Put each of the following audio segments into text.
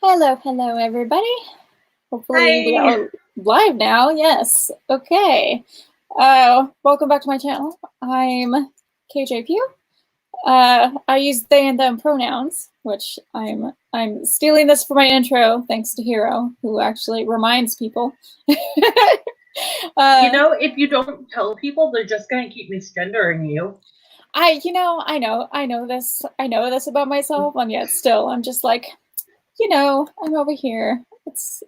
Hello, everybody. Hopefully we Hi. are live now. Yes. Okay. Welcome back to my channel. I'm KJ Pugh. I use they and them pronouns, which I'm stealing this for my intro, thanks to Hero, who actually reminds people. If you don't tell people, they're just gonna keep misgendering you. I know this about myself, and yet still, I'm just like, I'm over here. It's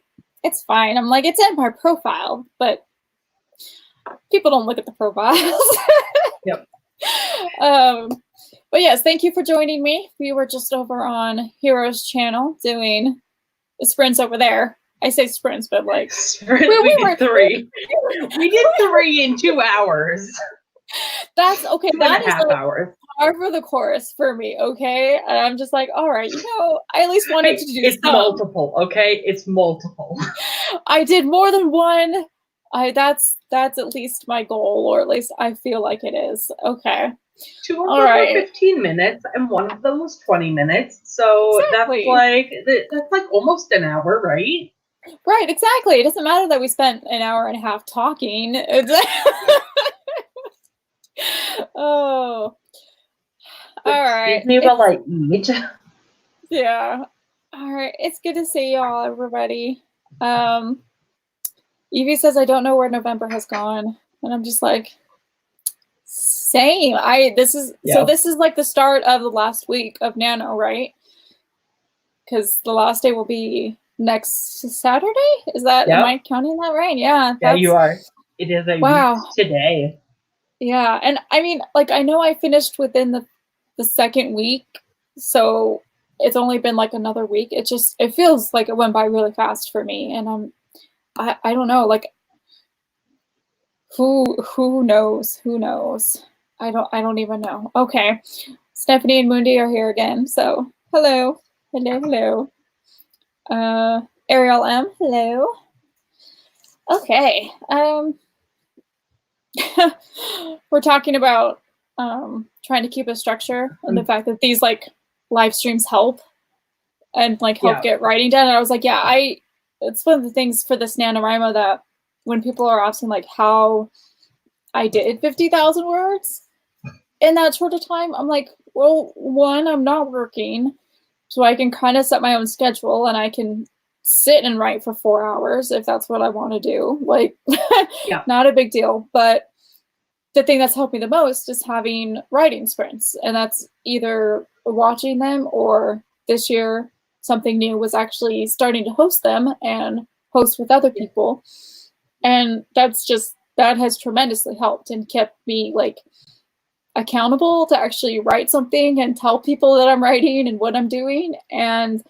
fine. I'm like, it's in my profile, but people don't look at the profiles. Yep. But yes, thank you for joining me. We were just over on Hero's channel doing the sprints over there. I say sprints, but like we did three. We did 3 in 2 hours. That's okay. 2.5 hours. Par for the course for me. Okay, and I'm just like, all right, I at least wanted to do. It's multiple. Okay, it's multiple. I did more than one. That's at least my goal, or at least I feel like it is. Okay. 2 of them were 15 minutes, and one of them was 20 minutes. So exactly. that's like almost an hour, right? Right, exactly. It doesn't matter that we spent an hour and a half talking. Oh. All right. Excuse me while I eat. Yeah. All right. It's good to see y'all, everybody. Evie says, I don't know where November has gone. And I'm just like, same. This is like the start of the last week of NaNo, right? Because the last day will be next Saturday. Is that, am I counting that right? Yeah. Yeah, you are. It is a week today. Yeah. And I mean, like, I know I finished within the second week, so it's only been like another week. It feels like it went by really fast for me, and I don't know, like, who knows? I don't even know. Okay, Stephanie and Mundi are here again, so hello. Ariel M, hello. Okay, we're talking about trying to keep a structure, and the fact that these like live streams help and like help get writing done. And I was like, it's one of the things for this NaNoWriMo that when people are asking like how I did 50,000 words in that short of time, I'm like, well, one, I'm not working, so I can kind of set my own schedule and I can sit and write for 4 hours if that's what I want to do. Like, not a big deal. But the thing that's helped me the most is having writing sprints, and that's either watching them, or this year something new was actually starting to host them and host with other people. And that has tremendously helped and kept me like accountable to actually write something and tell people that I'm writing and what I'm doing. And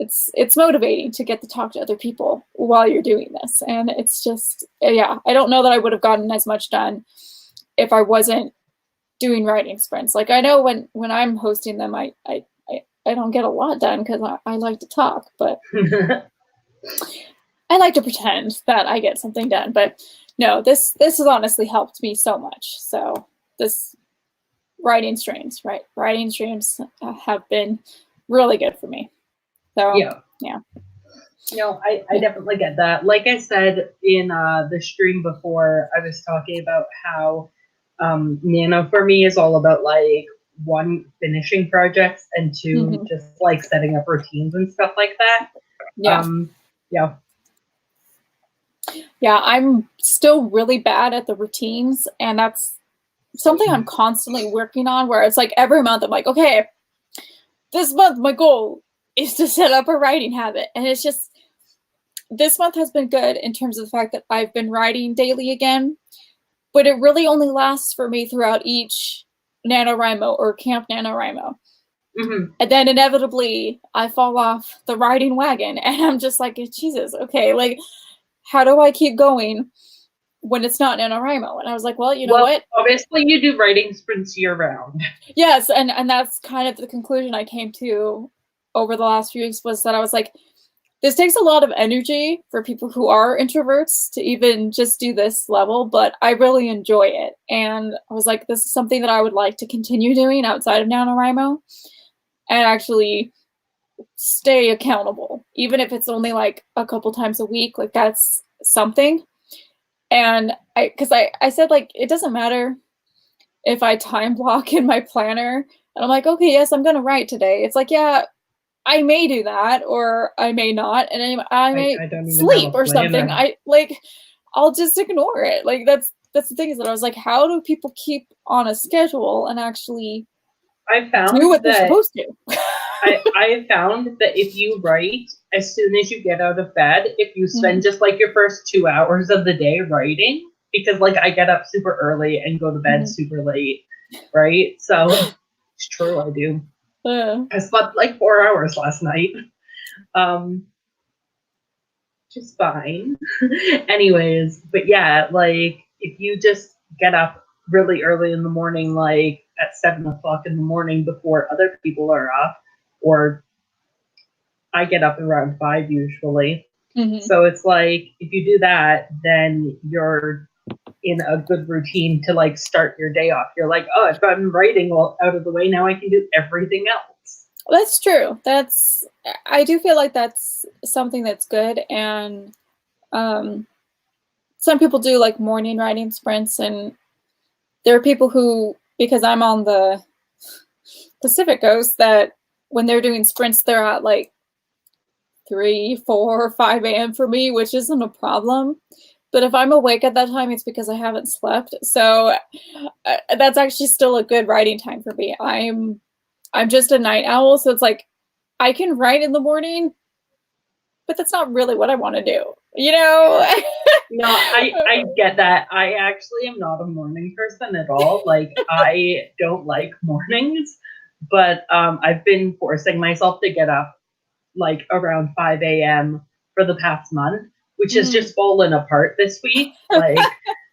it's motivating to get to talk to other people while you're doing this. And it's just, I don't know that I would have gotten as much done if I wasn't doing writing sprints. Like, I know when I'm hosting them, I don't get a lot done because I like to talk, but I like to pretend that I get something done. But no, this has honestly helped me so much. So this writing streams have been really good for me. So yeah. I definitely get that. Like I said in the stream before, I was talking about how NaNo for me is all about like, 1, finishing projects, and 2, just like setting up routines and stuff like that. Yeah, I'm still really bad at the routines, and that's something I'm constantly working on, where it's like every month I'm like, okay, this month my goal is to set up a writing habit. And it's just, this month has been good in terms of the fact that I've been writing daily again, but it really only lasts for me throughout each NaNoWriMo or Camp NaNoWriMo. And then inevitably I fall off the writing wagon, and I'm just like, Jesus, okay, like, how do I keep going when it's not NaNoWriMo? And I was like, well, you know what? Obviously you do writing sprints year round. Yes, and that's kind of the conclusion I came to over the last few weeks, was that I was like, this takes a lot of energy for people who are introverts to even just do this level, but I really enjoy it. And I was like, this is something that I would like to continue doing outside of NaNoWriMo, and actually stay accountable, even if it's only like a couple times a week. Like that's something. And because I said, like, it doesn't matter if I time block in my planner and I'm like, okay, yes, I'm going to write today. It's like, yeah, I may do that or I may not. And I may I don't even sleep have a or something. planner. I'll just ignore it. Like that's the thing, is that I was like, how do people keep on a schedule and actually I found do what they're that supposed to? I found that if you write as soon as you get out of bed, if you spend just like your first 2 hours of the day writing, because like I get up super early and go to bed super late, right? So it's true, I do. I slept like 4 hours last night. Which is fine. Anyways, but yeah, like if you just get up really early in the morning, like at 7 o'clock in the morning before other people are up, or I get up around 5 usually. So it's like if you do that, then you're in a good routine to like start your day off. You're like, oh, if I'm writing all out of the way, now I can do everything else. That's true. I do feel like that's something that's good. And some people do like morning writing sprints, and there are people who, because I'm on the Pacific Coast, that when they're doing sprints, they're at like 3, 4, 5 a.m. for me, which isn't a problem. But if I'm awake at that time, it's because I haven't slept. So that's actually still a good writing time for me. I'm just a night owl, so it's like I can write in the morning, but that's not really what I want to do, you know? No, I get that. I actually am not a morning person at all. Like I don't like mornings, but I've been forcing myself to get up like around 5 a.m. for the past month, which has just fallen apart this week. Like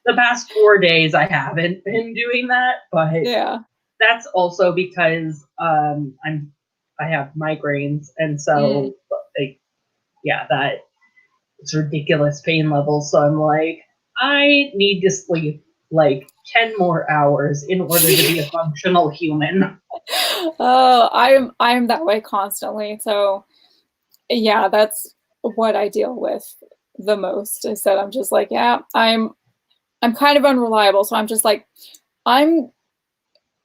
the past 4 days I haven't been doing that, but yeah, that's also because I have migraines, and so like yeah, that it's ridiculous pain levels. So I'm like, I need to sleep like 10 more hours in order to be a functional human. Oh, I'm that way constantly. So yeah, that's what I deal with the most, is that I'm just like, yeah, I'm kind of unreliable. So I'm just like, I'm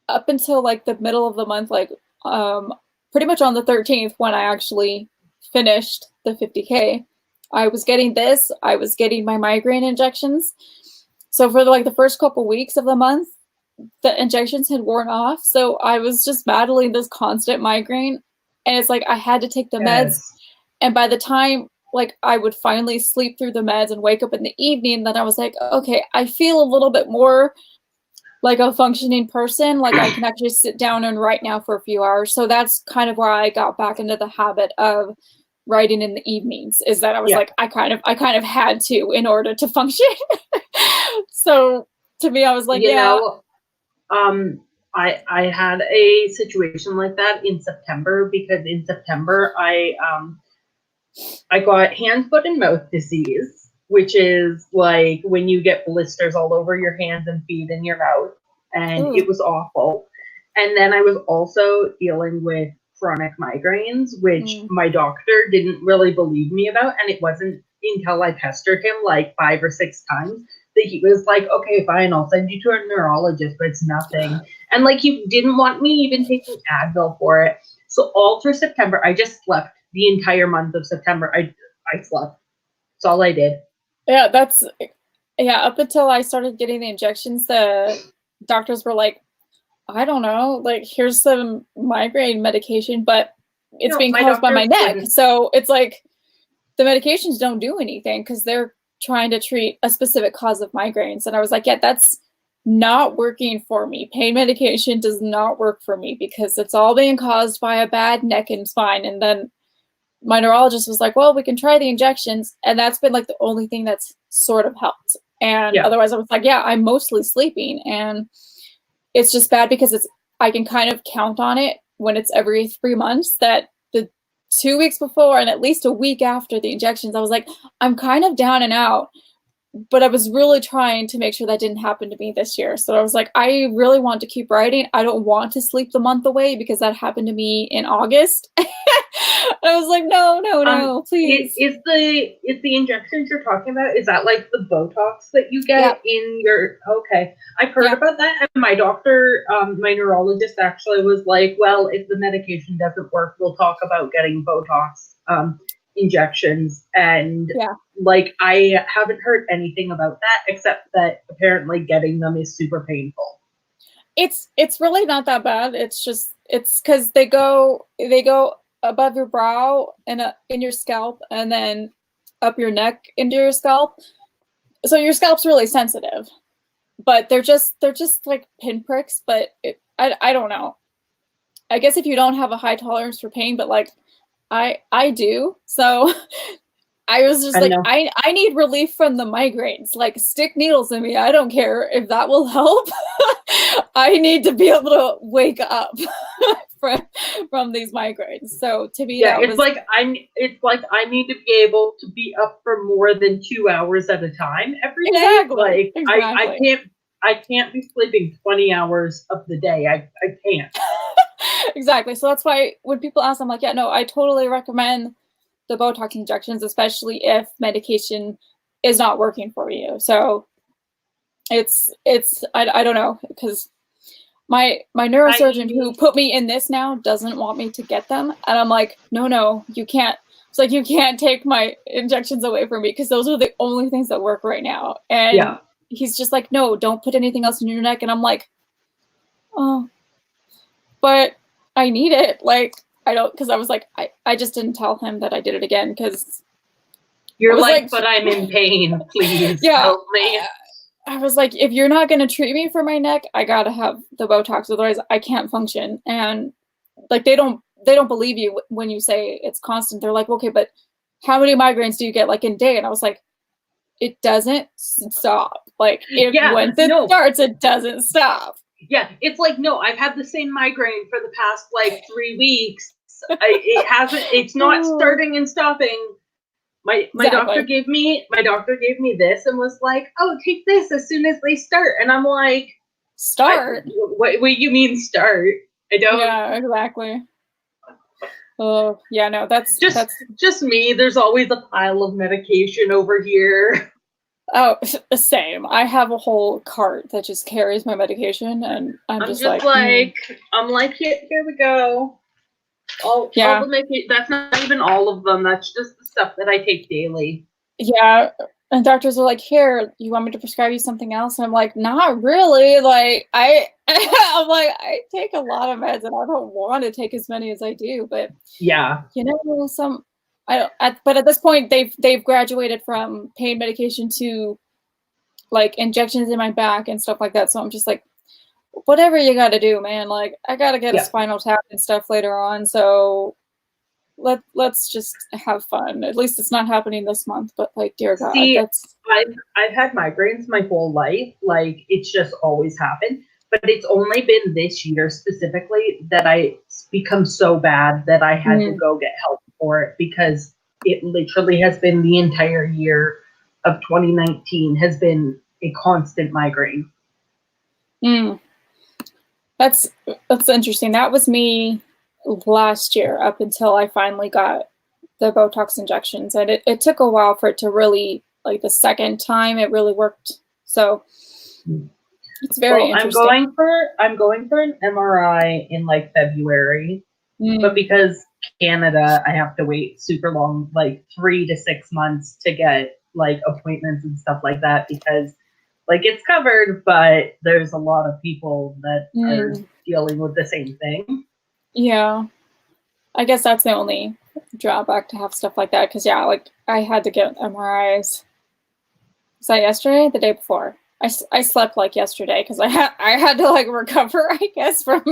up until like the middle of the month, like pretty much on the 13th, when I actually finished the 50K, I was getting my migraine injections. So for like the first couple weeks of the month, the injections had worn off. So I was just battling this constant migraine. And it's like I had to take the meds. And by the time like I would finally sleep through the meds and wake up in the evening, then I was like, okay, I feel a little bit more like a functioning person. Like I can actually sit down and write now for a few hours. So that's kind of where I got back into the habit of writing in the evenings, is that I was like, I kind of had to in order to function. So to me, I was like, you know, I had a situation like that in September, because in September I got hand, foot, and mouth disease, which is like when you get blisters all over your hands and feet and your mouth, and it was awful. And then I was also dealing with chronic migraines, which my doctor didn't really believe me about, and it wasn't until I pestered him like 5 or 6 times that he was like, okay, fine, I'll send you to a neurologist, but it's nothing. And like he didn't want me even taking Advil for it. So all through September, I just slept the entire month of September. I slept. That's all I did. Yeah, up until I started getting the injections, the doctors were like, I don't know, like here's some migraine medication, but it's being caused by my neck. So it's like the medications don't do anything because they're trying to treat a specific cause of migraines. And I was like, yeah, that's not working for me. Pain medication does not work for me because it's all being caused by a bad neck and spine. And then my neurologist was like, well, we can try the injections. And that's been like the only thing that's sort of helped. And otherwise I was like, yeah, I'm mostly sleeping. And it's just bad because I can kind of count on it when it's every 3 months, that the 2 weeks before and at least a week after the injections, I was like, I'm kind of down and out. but I was really trying to make sure that didn't happen to me this year. So I was like, I really want to keep writing. I don't want to sleep the month away because that happened to me in August. I was like, no, please. Is the injections you're talking about, is that like the Botox that you get in your, okay. I've heard about that, and my doctor, my neurologist actually was like, well, if the medication doesn't work, we'll talk about getting Botox injections. And like, I haven't heard anything about that, except that apparently getting them is super painful. It's really not that bad. It's just, it's because they go above your brow and in your scalp, and then up your neck into your scalp. So your scalp's really sensitive, but they're just like pinpricks. But I don't know. I guess if you don't have a high tolerance for pain, but like I do, so I was just like, I need relief from the migraines. Like, stick needles in me. I don't care if that will help. I need to be able to wake up from these migraines. So to me, it's like I need to be able to be up for more than 2 hours at a time every day. Like I can't be sleeping 20 hours of the day. I can't. Exactly. So that's why when people ask, I'm like, yeah, no, I totally recommend the Botox injections, especially if medication is not working for you. So it's I don't know, because my neurosurgeon who put me in this now doesn't want me to get them, and I'm like, no, you can't. It's like, you can't take my injections away from me, because those are the only things that work right now. And he's just like, no, don't put anything else in your neck. And I'm like, oh, but I need it. Like, I don't, because I was like, I just didn't tell him that I did it again, because you're like, but I'm in pain, please help me. I was like, if you're not going to treat me for my neck, I gotta have the Botox, otherwise I can't function. And like, they don't believe you when you say it's constant. They're like, okay, but how many migraines do you get like in a day? And I was like, it doesn't stop. Like, once it starts, it doesn't stop. Yeah, it's like, no, I've had the same migraine for the past like 3 weeks. It's not starting and stopping. My doctor gave me this and was like, oh, take this as soon as they start. And I'm like, start? What you mean start? I don't. Yeah, exactly. Oh, yeah, no, that's just me. There's always a pile of medication over here. Oh, same. I have a whole cart that just carries my medication, and I'm just like, I'm like, here we go. All the medication. That's not even all of them. That's just the stuff that I take daily. Yeah, and doctors are like, here, you want me to prescribe you something else? And I'm like, not really. Like, I'm like, I take a lot of meds, and I don't want to take as many as I do. But you know, but at this point, they've graduated from pain medication to like injections in my back and stuff like that. So I'm just like, whatever you got to do, man. Like, I got to get a spinal tap and stuff later on. So let's just have fun. At least it's not happening this month. But like, dear God, I've had migraines my whole life. Like, it's just always happened. But it's only been this year specifically that it's become so bad that I had to go get help for it, because it literally has been the entire year of 2019 has been a constant migraine. That's interesting. That was me last year up until I finally got the Botox injections, and it took a while for it to really, like, the second time it really worked. So it's very interesting. I'm going for an MRI in like February, but because Canada, I have to wait super long, like 3 to 6 months to get like appointments and stuff like that, because like it's covered, but there's a lot of people that are dealing with the same thing. Yeah, I guess that's the only drawback to have stuff like that, because like I had to get MRIs. Was that yesterday? The day before? I slept like yesterday because I had to like recover, I guess, from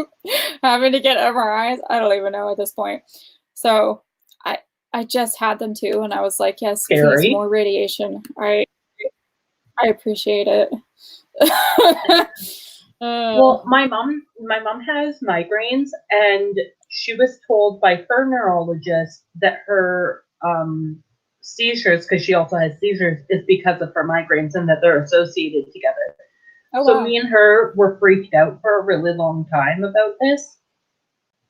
having to get MRIs. I don't even know at this point. So I just had them too, and I was like, yes, please, more radiation. I appreciate it. Well, my mom has migraines, and she was told by her neurologist that her seizures, because she also has seizures, is because of her migraines and that they're associated together. Oh, So wow. me and her were freaked out for a really long time about this.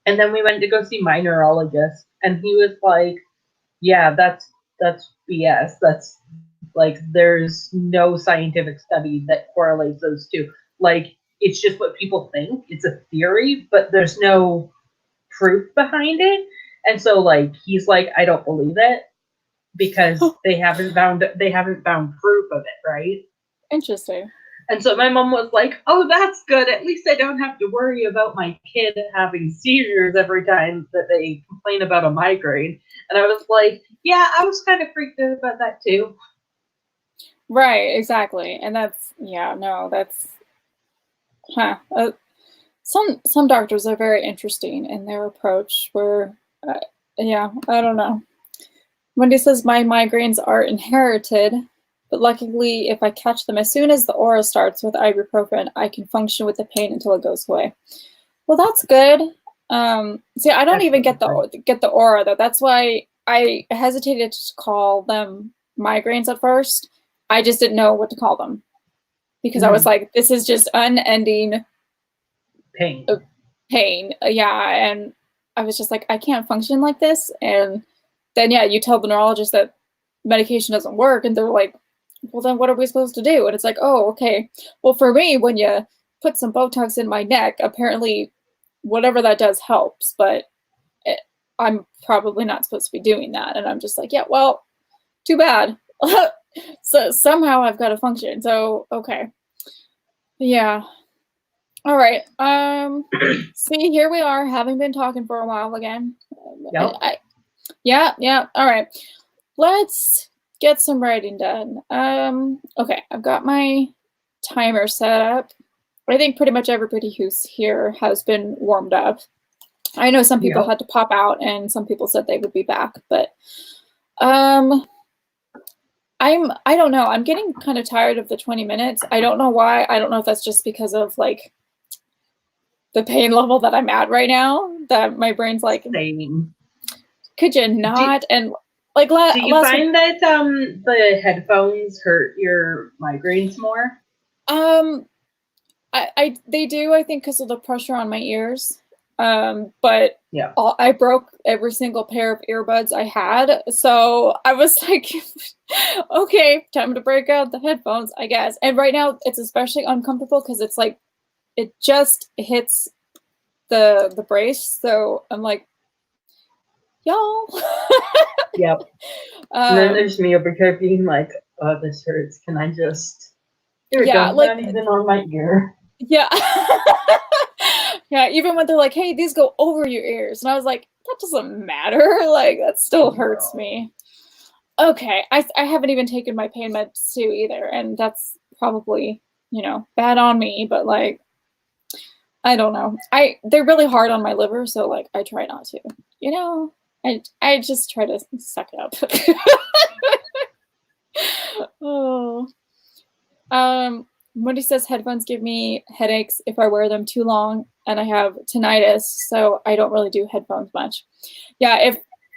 And then we went to go see my neurologist, and he was like, yeah, that's BS. That's like, there's no scientific study that correlates those two. Like, it's just what people think. It's a theory, but there's no proof behind it. And so, like, he's like, I don't believe it because they haven't found proof of it, right? Interesting. And so my mom was like, oh, that's good. At least I don't have to worry about my kid having seizures every time that they complain about a migraine. And I was like, yeah, I was kind of freaked out about that too. Right, exactly. And that's, yeah, no, that's, some doctors are very interesting in their approach where, yeah, I don't know. Wendy says, my migraines are inherited, but luckily, if I catch them as soon as the aura starts with ibuprofen, I can function with the pain until it goes away. Well, that's good. See, I don't even get the aura though. That's why I hesitated to call them migraines at first. I just didn't know what to call them because I was like, this is just unending pain. Pain, yeah. And I was just like, I can't function like this. And then, yeah, you tell the neurologist that medication doesn't work, and they're like, well, then what are we supposed to do? And it's like, oh, okay. Well, for me, when you put some Botox in my neck, apparently whatever that does helps, but I'm probably not supposed to be doing that. And I'm just like, yeah, well, too bad. So somehow I've got to function. So, okay. Yeah. All right. See, here we are, having been talking for a while again. Yep. Yeah. All right. Let's get some writing done. Okay, I've got my timer set up. I think pretty much everybody who's here has been warmed up. I know some people had to pop out and some people said they would be back, but I don't know. I'm getting kind of tired of the 20 minutes. I don't know why. I don't know if that's just because of like the pain level that I'm at right now, that my brain's like, same. Could you not? And like, do you find that the headphones hurt your migraines more? They do, I think, because of the pressure on my ears. But yeah, I broke every single pair of earbuds I had, so I was like, okay, time to break out the headphones, I guess. And right now, it's especially uncomfortable because it's like it just hits the brace, so I'm like, y'all. Yep. And then there's me over here being like, oh, this hurts. Can I just? Here it goes. Like, not even on my ear. Yeah. Yeah, even when they're like, hey, these go over your ears. And I was like, that doesn't matter. Like, that still hurts me. Okay, I haven't even taken my pain meds too either. And that's probably, you know, bad on me. But like, I don't know. They're really hard on my liver. So like, I try not to, you know, I just try to suck it up. Oh. Wendy says headphones give me headaches if I wear them too long, and I have tinnitus, so I don't really do headphones much. Yeah, if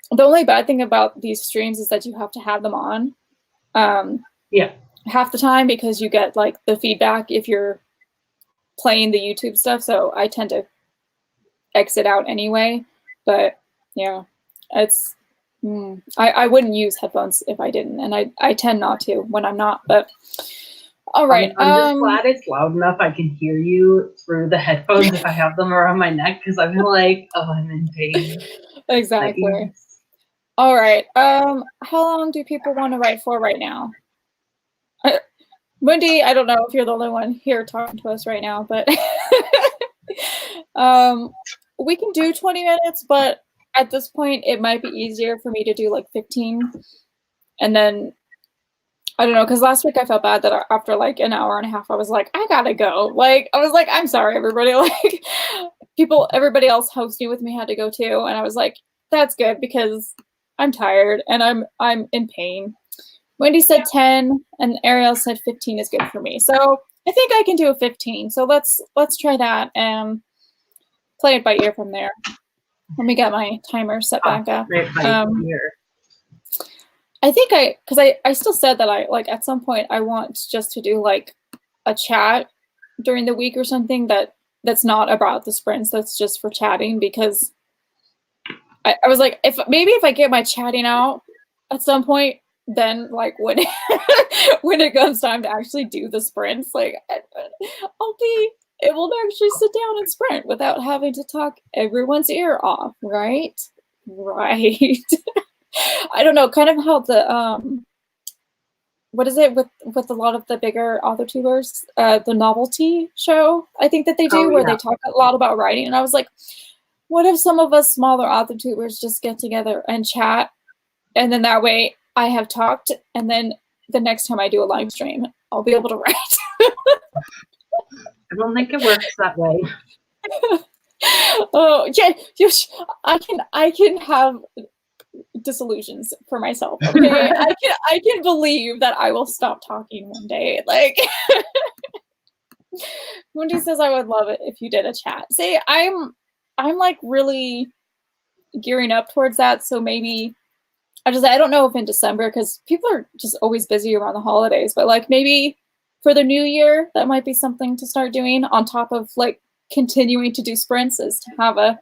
the only bad thing about these streams is that you have to have them on half the time because you get like the feedback if you're playing the YouTube stuff, so I tend to exit out anyway. But yeah, it's I wouldn't use headphones if I didn't, and I tend not to when I'm not, but all right. I'm just glad it's loud enough I can hear you through the headphones if I have them around my neck, because I'm like, oh, I'm in pain. Exactly. Like, all right. How long do people want to write for right now? Wendy, I don't know if you're the only one here talking to us right now, but we can do 20 minutes, but at this point, it might be easier for me to do like 15, and then I don't know, because last week I felt bad that after like an hour and a half, I was like, I gotta go. Like, I was like, I'm sorry, everybody. Like, everybody else hosting with me had to go too, and I was like, that's good because I'm tired and I'm in pain. Wendy said 10, and Ariel said 15 is good for me. So I think I can do a 15. So let's try that and play it by ear from there. Let me get my timer set back up. I think because I still said that I like at some point I want just to do like a chat during the week or something that's not about the sprints, that's just for chatting, because I was like, if I get my chatting out at some point, then like when when it comes time to actually do the sprints, like I'll be able to actually sit down and sprint without having to talk everyone's ear off, right? Right. I don't know, kind of how the what is it with a lot of the bigger author tubers, the novelty show, I think that they do, where they talk a lot about writing. And I was like, what if some of us smaller author tubers just get together and chat, and then that way I have talked, and then the next time I do a live stream, I'll be able to write. I don't think it works that way. Oh yeah, I can have disillusions for myself. Okay, I can believe that I will stop talking one day. Like Wendy says, I would love it if you did a chat. See, I'm like really gearing up towards that. So maybe I don't know if in December, because people are just always busy around the holidays, but like maybe for the new year, that might be something to start doing on top of like continuing to do sprints, is to have a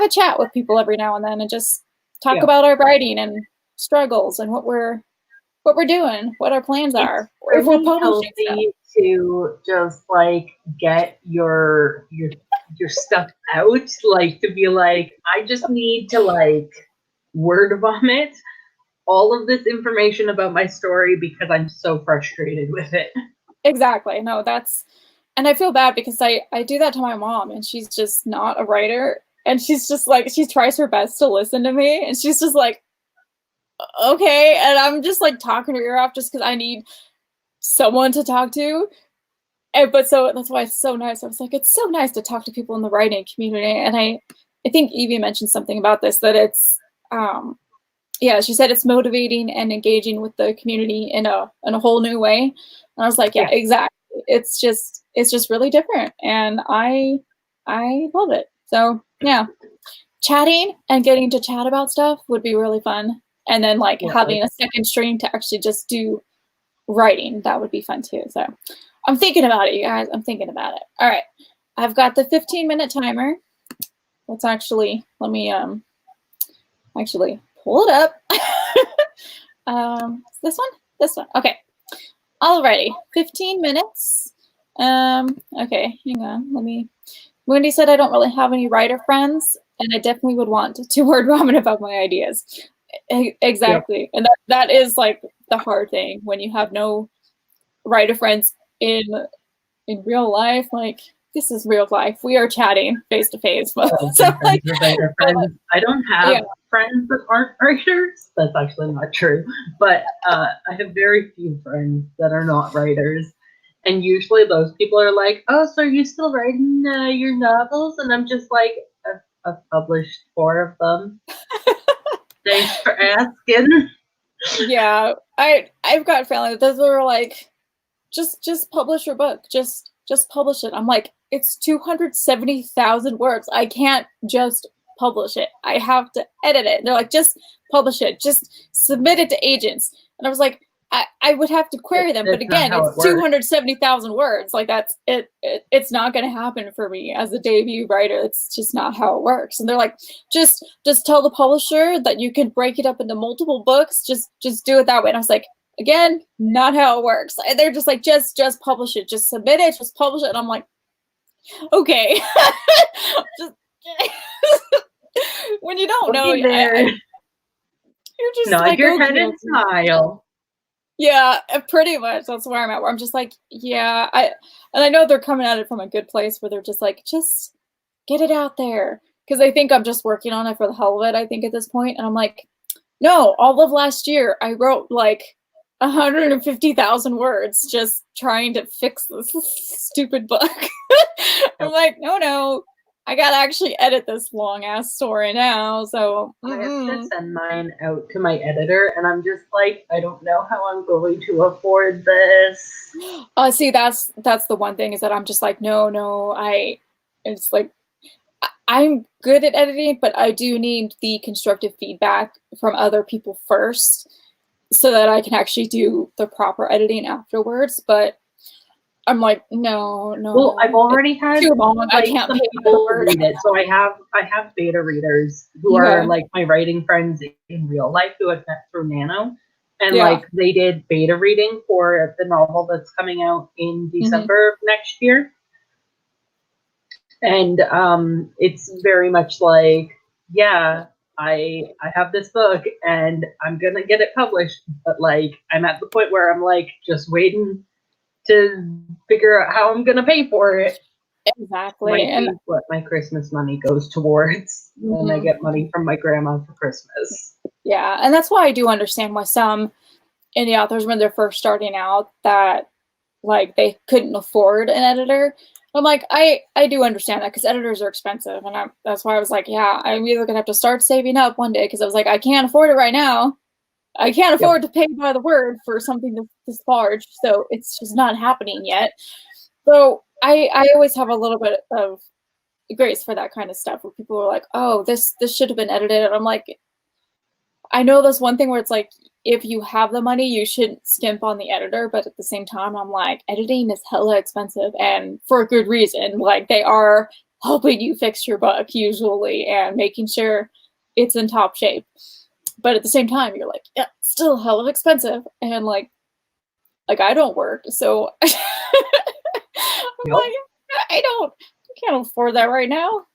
chat with people every now and then and just talk about our writing and struggles and what we're doing, what our plans are. It's if we're publishing healthy to just like get your stuff out, like to be like, I just need to like word vomit all of this information about my story because I'm so frustrated with it. Exactly. No, that's, and I feel bad because I do that to my mom, and she's just not a writer, and she's just like, she tries her best to listen to me, and she's just like, okay, and I'm just like talking her ear off just because I need someone to talk to. But so that's why it's so nice. I was like, it's so nice to talk to people in the writing community. And I think Evie mentioned something about this, that it's yeah, she said it's motivating and engaging with the community in a whole new way. And I was like, yeah, exactly. It's just really different, and I love it. So yeah, chatting and getting to chat about stuff would be really fun. And then like having a second stream to actually just do writing, that would be fun too. So I'm thinking about it, you guys. I'm thinking about it. All right, I've got the 15-minute timer. Let's actually, let me actually pull it up. This one. Okay. Alrighty, 15 minutes. Okay, hang on. Wendy said I don't really have any writer friends, and I definitely would want to word vomit about my ideas. Exactly. And that is like the hard thing when you have no writer friends in real life. Like, this is real life. We are chatting face to face. So like, I don't have friends that aren't writers. That's actually not true. But I have very few friends that are not writers. And usually those people are like, oh, so are you still writing your novels? And I'm just like, I've published 4 of them. Thanks for asking. Yeah, I've got family. Those are like, just publish your book. Just publish it. I'm like, it's 270,000 words. I can't just publish it. I have to edit it. And they're like, just publish it. Just submit it to agents. And I was like, I would have to query them. But again, it's 270,000 words. Like, that's it. It's not going to happen for me as a debut writer. It's just not how it works. And they're like, just tell the publisher that you can break it up into multiple books. Just do it that way. And I was like, again, not how it works. And they're just like, just publish it. Just submit it. Just publish it. And I'm like, okay. When you don't know, you're just nod like, your head and smile. Yeah, pretty much. That's where I'm at. Where I'm just like, yeah, I know they're coming at it from a good place, where they're just like, just get it out there, because I think I'm just working on it for the hell of it. I think at this point, and I'm like, no, all of last year I wrote like 150,000 words just trying to fix this stupid book. I'm like, no, I gotta actually edit this long ass story now. So I have to send mine out to my editor, and I'm just like, I don't know how I'm going to afford this. See, that's the one thing, is that I'm just like, no, it's like, I'm good at editing, but I do need the constructive feedback from other people first. so that I can actually do the proper editing afterwards. But I'm like, no. Well, I've already had too long. like I can't some pay for the people word. read it. So I have beta readers who are like my writing friends in real life who I've met through NaNo. And like they did beta reading for the novel that's coming out in December of next year. And it's very much like, yeah, I have this book and I'm gonna get it published, but like I'm at the point where I'm like just waiting to figure out how I'm gonna pay for it. Exactly. Might be what my Christmas money goes towards when I get money from my grandma for Christmas. Yeah, and that's why I do understand why some indie authors, when they're first starting out, that like they couldn't afford an editor. I'm like, I do understand that because editors are expensive, and that's why I was like, yeah, I'm either gonna have to start saving up one day because I was like, I can't afford it right now. I can't afford to pay by the word for something this large, so it's just not happening yet. So I always have a little bit of grace for that kind of stuff where people are like, oh, this should have been edited, and I'm like, I know there's one thing where it's like, if you have the money, you shouldn't skimp on the editor, but at the same time, I'm like, editing is hella expensive, and for a good reason. Like, they are helping you fix your book, usually, and making sure it's in top shape. But at the same time, you're like, yeah, still hella expensive, and like I don't work, so I'm like, I can't afford that right now.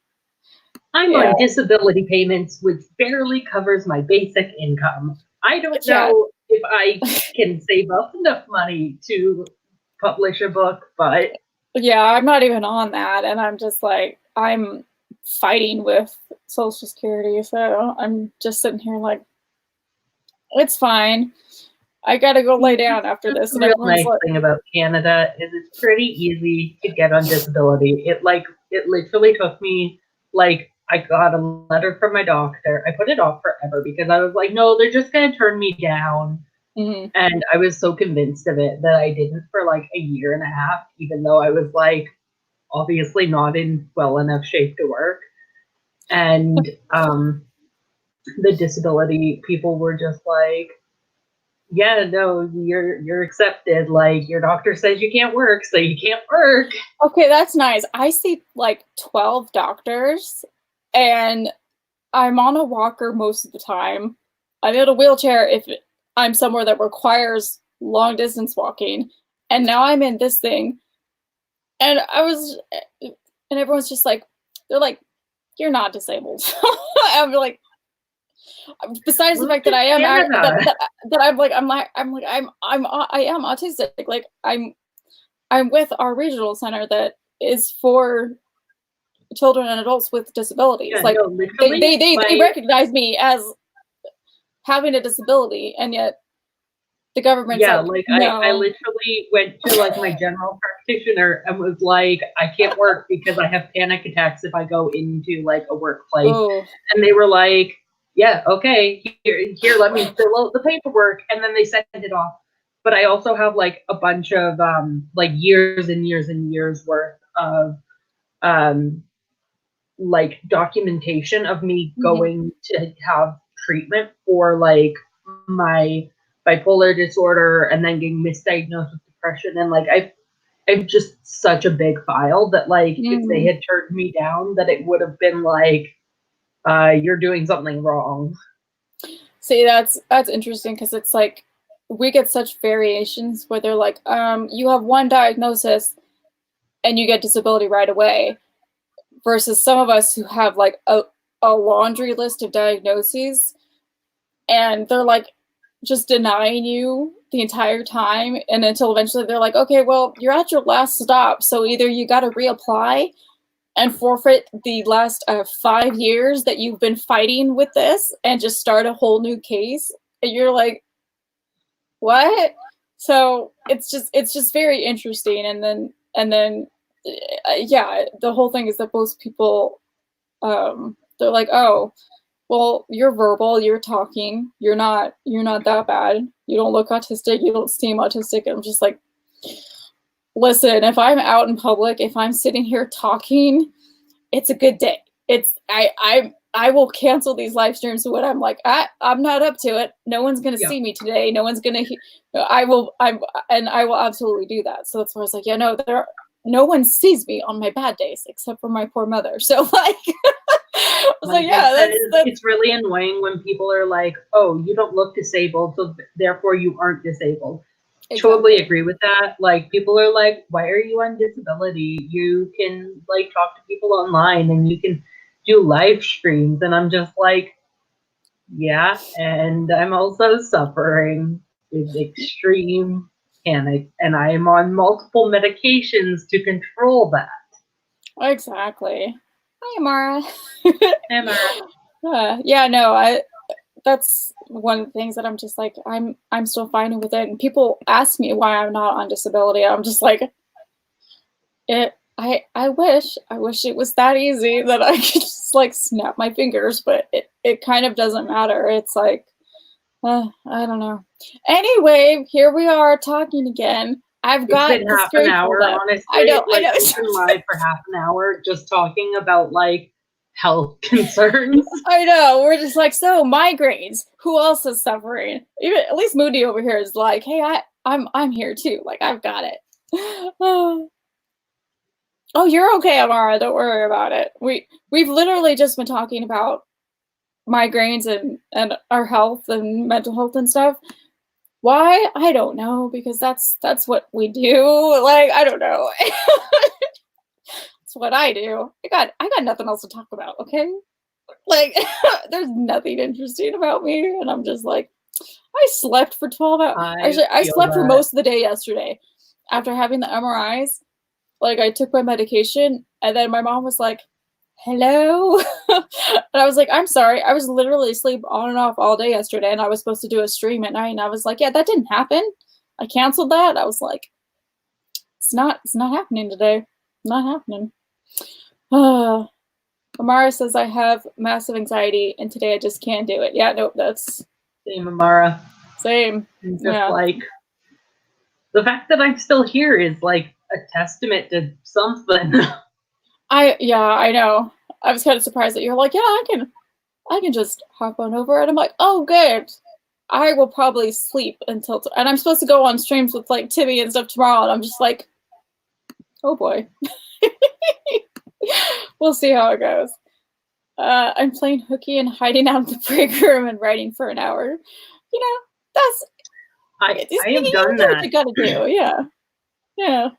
I'm on disability payments, which barely covers my basic income. I don't know if I can save up enough money to publish a book, but yeah, I'm not even on that, and I'm just like, I'm fighting with Social Security, so I'm just sitting here like, it's fine. I gotta go lay down after this. The real nice thing about Canada is it's pretty easy to get on disability. It literally took me like, I got a letter from my doctor. I put it off forever because I was like, no, they're just gonna turn me down. And I was so convinced of it that I didn't for like a year and a half, even though I was like obviously not in well enough shape to work. And the disability people were just like, yeah, no, you're accepted. Like, your doctor says you can't work, so you can't work. Okay, that's nice. I see like 12 doctors, and I'm on a walker most of the time. I'm in a wheelchair if I'm somewhere that requires long distance walking, and now I'm in this thing. And everyone's just like, they're like, you're not disabled. I'm like, besides the fact that I am I am autistic. Like I'm with our regional center that is for children and adults with disabilities. Yeah, like no, they recognize me as having a disability, and yet the government's like no. I literally went to like my general practitioner and was like, I can't work because I have panic attacks if I go into like a workplace. And they were like, yeah, okay, here, let me fill out the paperwork, and then they sent it off. But I also have like a bunch of like years and years and years worth of like documentation of me going to have treatment for like my bipolar disorder and then getting misdiagnosed with depression. And like I've just such a big file that like if they had turned me down, that it would have been like, you're doing something wrong. See, that's interesting, because it's like we get such variations where they're like, you have one diagnosis and you get disability right away, versus some of us who have like a laundry list of diagnoses, and they're like just denying you the entire time, and until eventually they're like, okay, well, you're at your last stop, so either you got to reapply and forfeit the last 5 years that you've been fighting with this and just start a whole new case. And you're like, what? So it's just very interesting. And then yeah, the whole thing is that most people, they're like, oh, well, you're verbal, you're talking, you're not that bad, you don't look autistic, you don't seem autistic. And I'm just like, listen, if I'm out in public, if I'm sitting here talking, it's a good day. I will cancel these live streams when I'm like, I'm not up to it. No one's gonna see me today. No one's gonna. I will absolutely do that. So that's why I was like, yeah, no, no one sees me on my bad days except for my poor mother. So like, I was like, yeah, that's it's really annoying when people are like, oh, you don't look disabled, so therefore you aren't disabled. Exactly. Totally agree with that. Like, people are like, why are you on disability? You can like talk to people online and you can do live streams. And I'm just like, yeah, and I'm also suffering with extreme panic, and I am on multiple medications to control that. Exactly. Hi, Amara. Hi, Amara. Yeah, no, that's one of the things that I'm just like, I'm still finding with it. And people ask me why I'm not on disability. I'm just like, I wish it was that easy that I could just like snap my fingers, but it kind of doesn't matter. It's like, I don't know. Anyway, here we are talking again. I've got it's been half an hour, honestly. I know. We've been live for half an hour just talking about like health concerns. I know. We're just like, so migraines. Who else is suffering? Even at least Moody over here is like, hey, I'm here too. Like, I've got it. Oh, you're okay, Amara. Don't worry about it. We've literally just been talking about migraines and our health and mental health and stuff. Why? I don't know, because that's what we do. Like, I don't know. That's what I do. I got nothing else to talk about, okay? Like, there's nothing interesting about me, and I'm just like, I slept for 12 hours. Actually, I slept for most of the day yesterday after having the MRIs. Like, I took my medication, and then my mom was like, hello? And I was like, I'm sorry. I was literally asleep on and off all day yesterday, and I was supposed to do a stream at night, and I was like, yeah, that didn't happen. I canceled that. I was like, it's not happening today. Not happening. Amara says I have massive anxiety, and today I just can't do it. Yeah, nope, that's... Same, Amara. Same. Just like, the fact that I'm still here is like a testament to something. I know. I was kind of surprised that you're like, yeah, I can just hop on over, and I'm like, oh, good. I will probably sleep until, and I'm supposed to go on streams with like Timmy and stuff tomorrow, and I'm just like, oh boy. We'll see how it goes. I'm playing hooky and hiding out in the break room and writing for an hour. You know, that's I have done that. What you gotta do, yeah.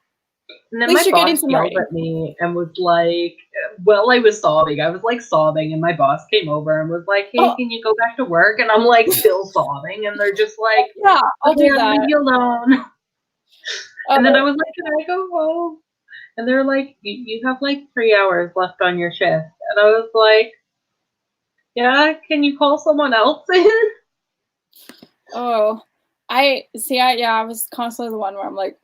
And then my boss yelled at me and was like, well, I was sobbing. I was like sobbing, and my boss came over and was like, hey, can you go back to work? And I'm like still sobbing, and they're just like, yeah, I'll do that. Leave you alone. And then I was like, can I go home? And they're like, you have like 3 hours left on your shift. And I was like, yeah, can you call someone else in? Oh, I was constantly the one where I'm like,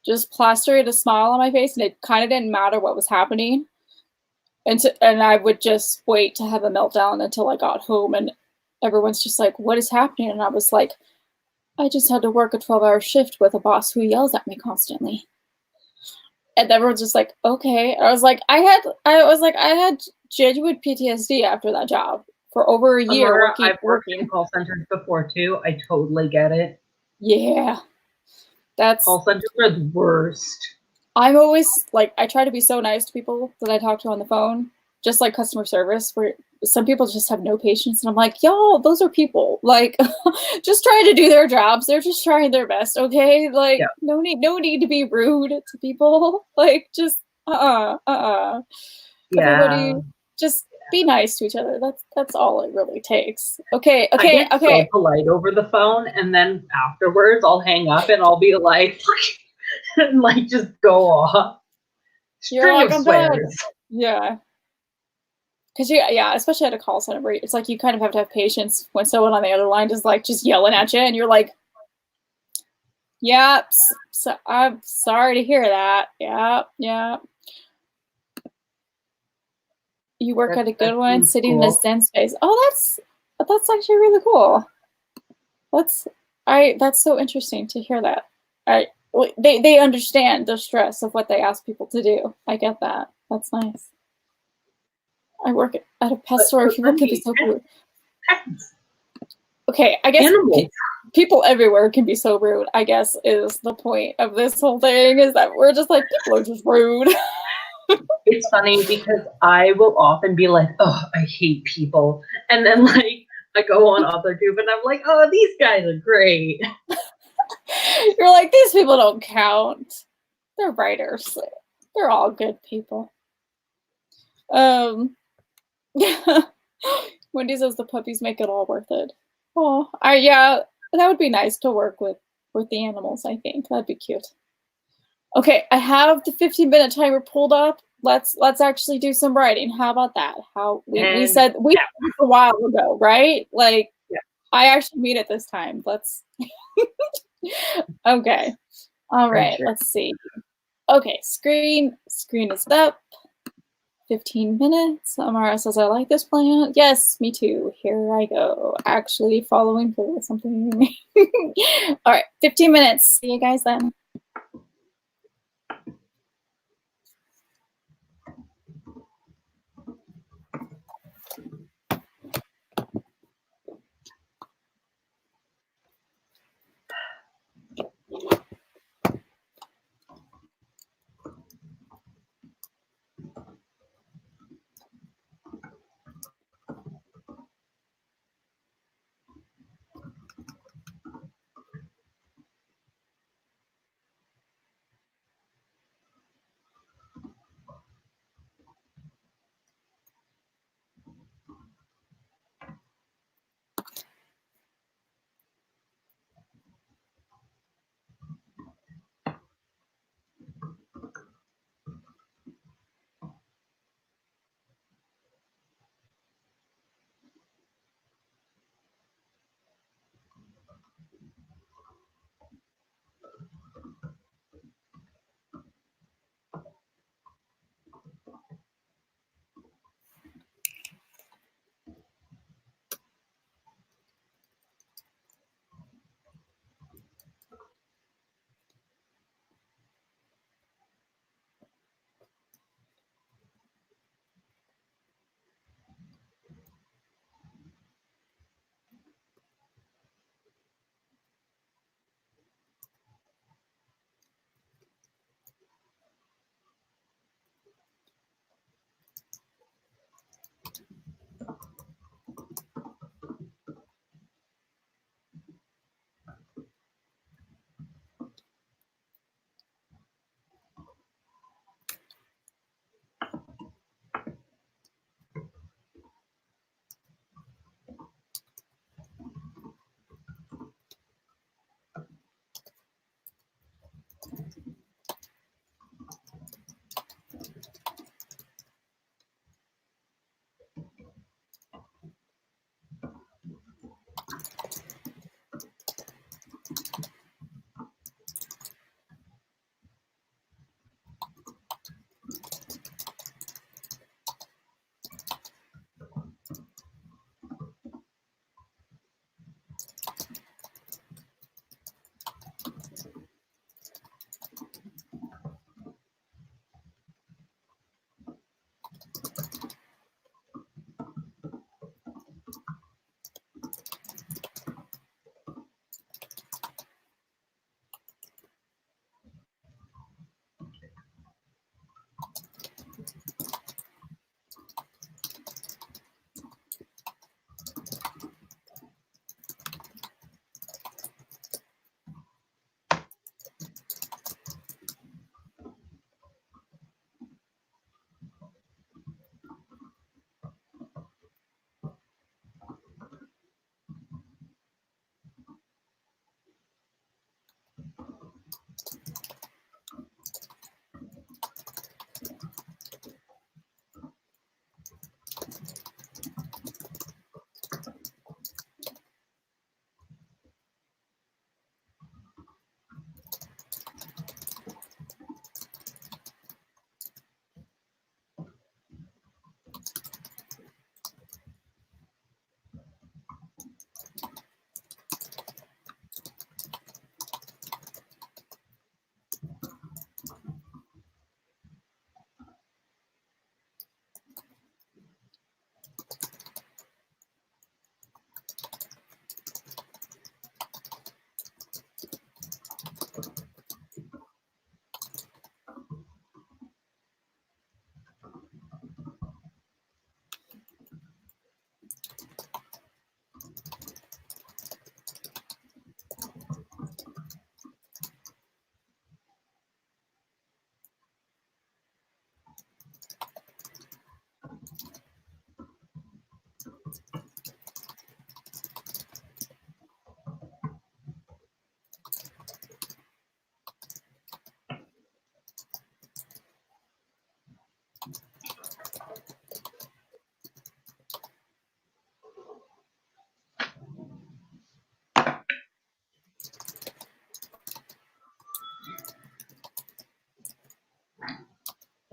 just plastered a smile on my face, and it kind of didn't matter what was happening. And I would just wait to have a meltdown until I got home, and everyone's just like, what is happening? And I was like, I just had to work a 12-hour shift with a boss who yells at me constantly. And everyone's just like, okay. And I was like, I had genuine PTSD after that job for over a year. I've worked in call centers before too. I totally get it. Yeah. Call centers are the worst. I'm always like, I try to be so nice to people that I talk to on the phone, just like customer service, where some people just have no patience. And I'm like, y'all, those are people, like, just trying to do their jobs. They're just trying their best. Okay. Like, no need to be rude to people. Like, just, Everybody just be nice to each other. That's all it really takes. Okay. I get so polite over the phone, and then afterwards I'll hang up and I'll be like, and like just go off. You're like, I'm done. Yeah. Because especially at a call center, where it's like you kind of have to have patience when someone on the other line is like just yelling at you, and you're like, yeah, so I'm sorry to hear that. Yeah. You work at a good one, sitting in a Zen space. Oh, that's actually really cool. That's so interesting to hear that. They understand the stress of what they ask people to do. I get that. That's nice. I work at a pet store. People can be so rude. Pets. Okay, I guess Animals. People everywhere can be so rude, I guess, is the point of this whole thing, is that we're just like, people are just rude. It's funny because I will often be like, oh, I hate people. And then, like, I go on AuthorTube and I'm like, oh, these guys are great. You're like, these people don't count. They're writers. They're all good people. Wendy says the puppies make it all worth it. Oh, yeah, that would be nice to work with the animals, I think. That'd be cute. Okay, I have the 15-minute timer pulled up. Let's actually do some writing. How about that? How we said a while ago, right? Like, I actually mean it this time. Let's okay. All right, let's see. Okay, screen is up. 15 minutes. Amara says, I like this plan. Yes, me too. Here I go. Actually following through with something. All right, 15 minutes. See you guys then.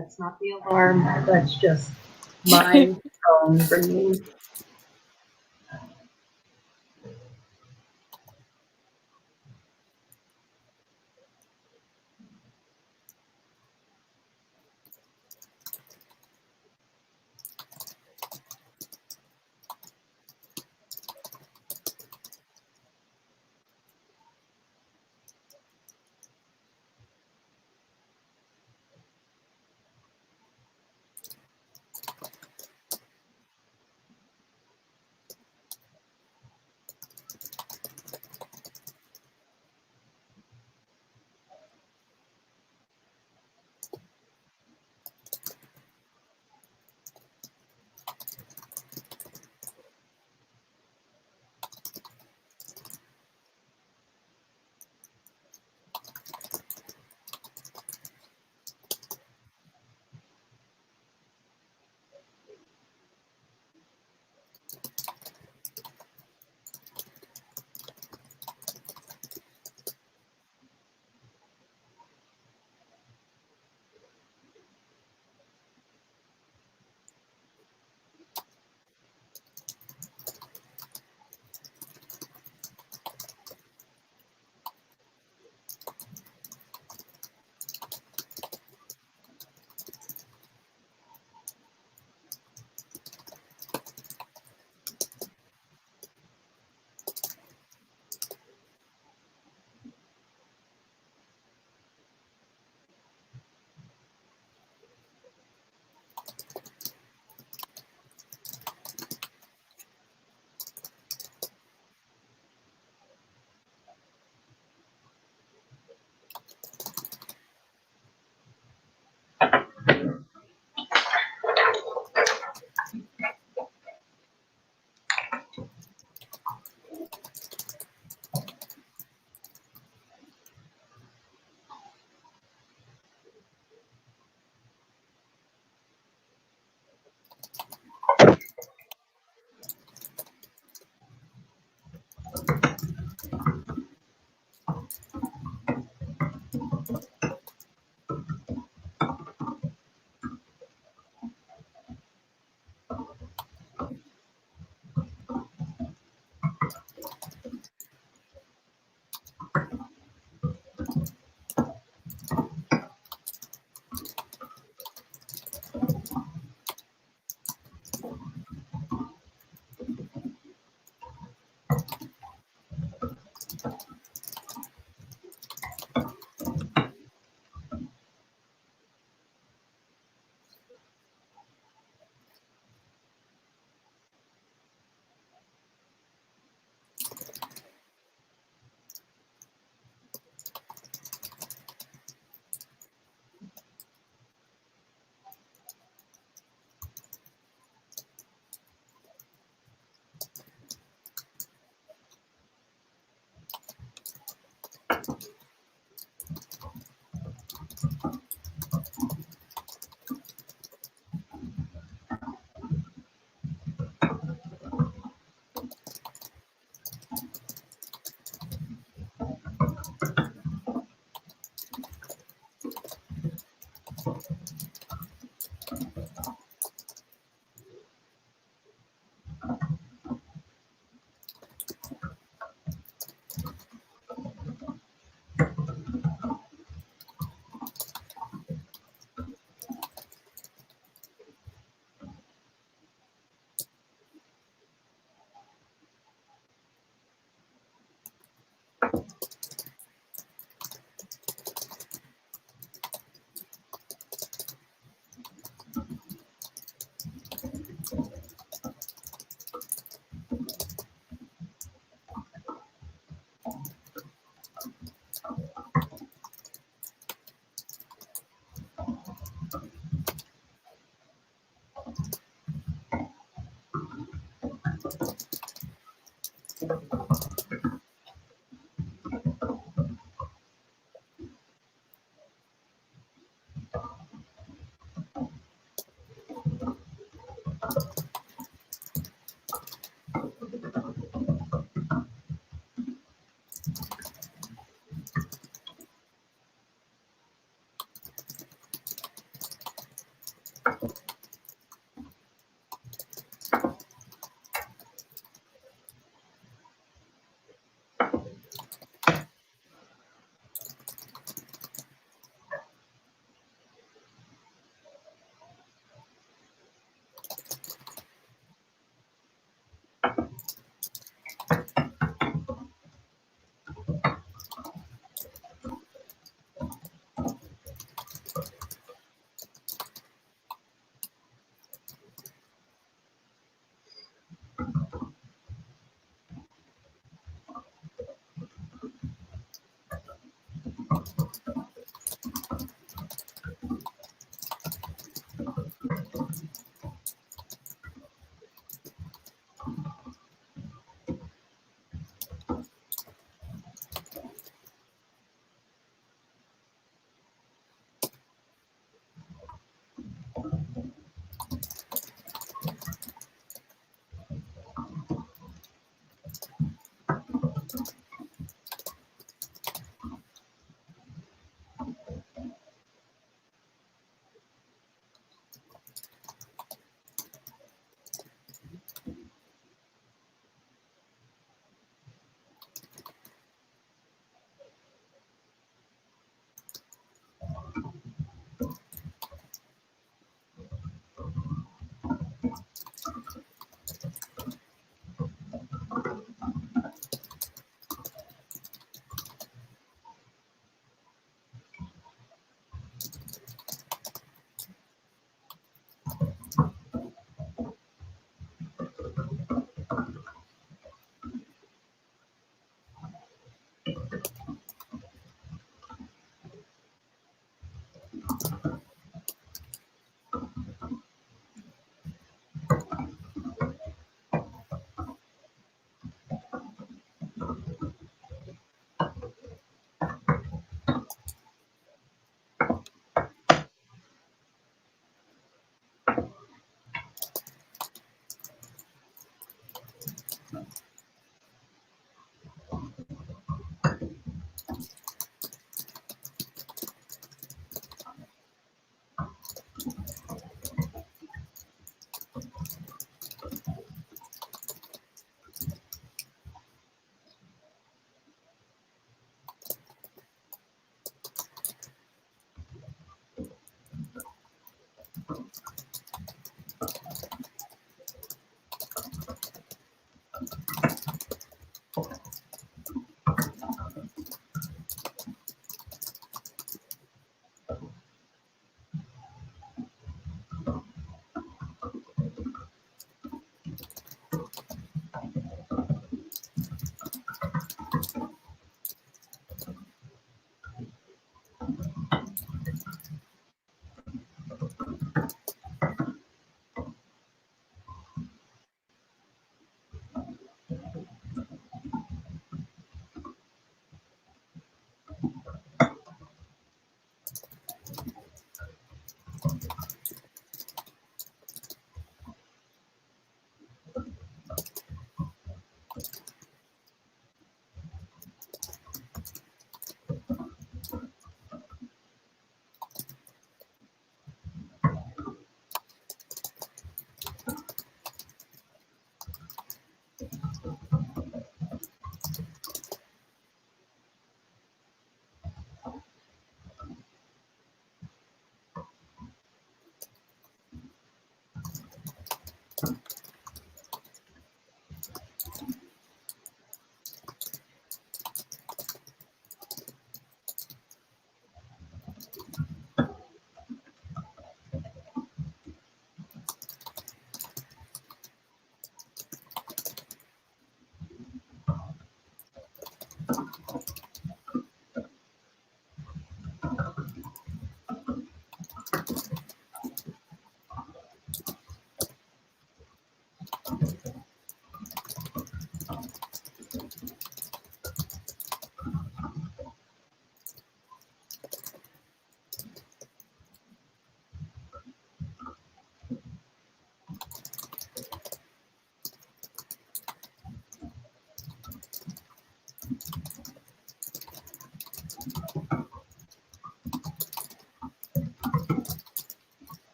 That's not the alarm. That's just my phone ringing.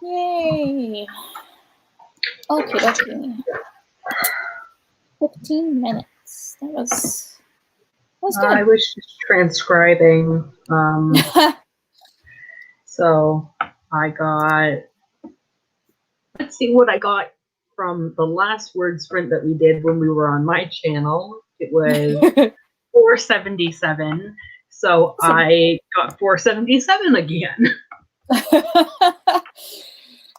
Yay. Okay, okay. 15 minutes. That was good. I was just transcribing. So I got, let's see what I got from the last word sprint that we did when we were on my channel. It was 477. So I got 477 again.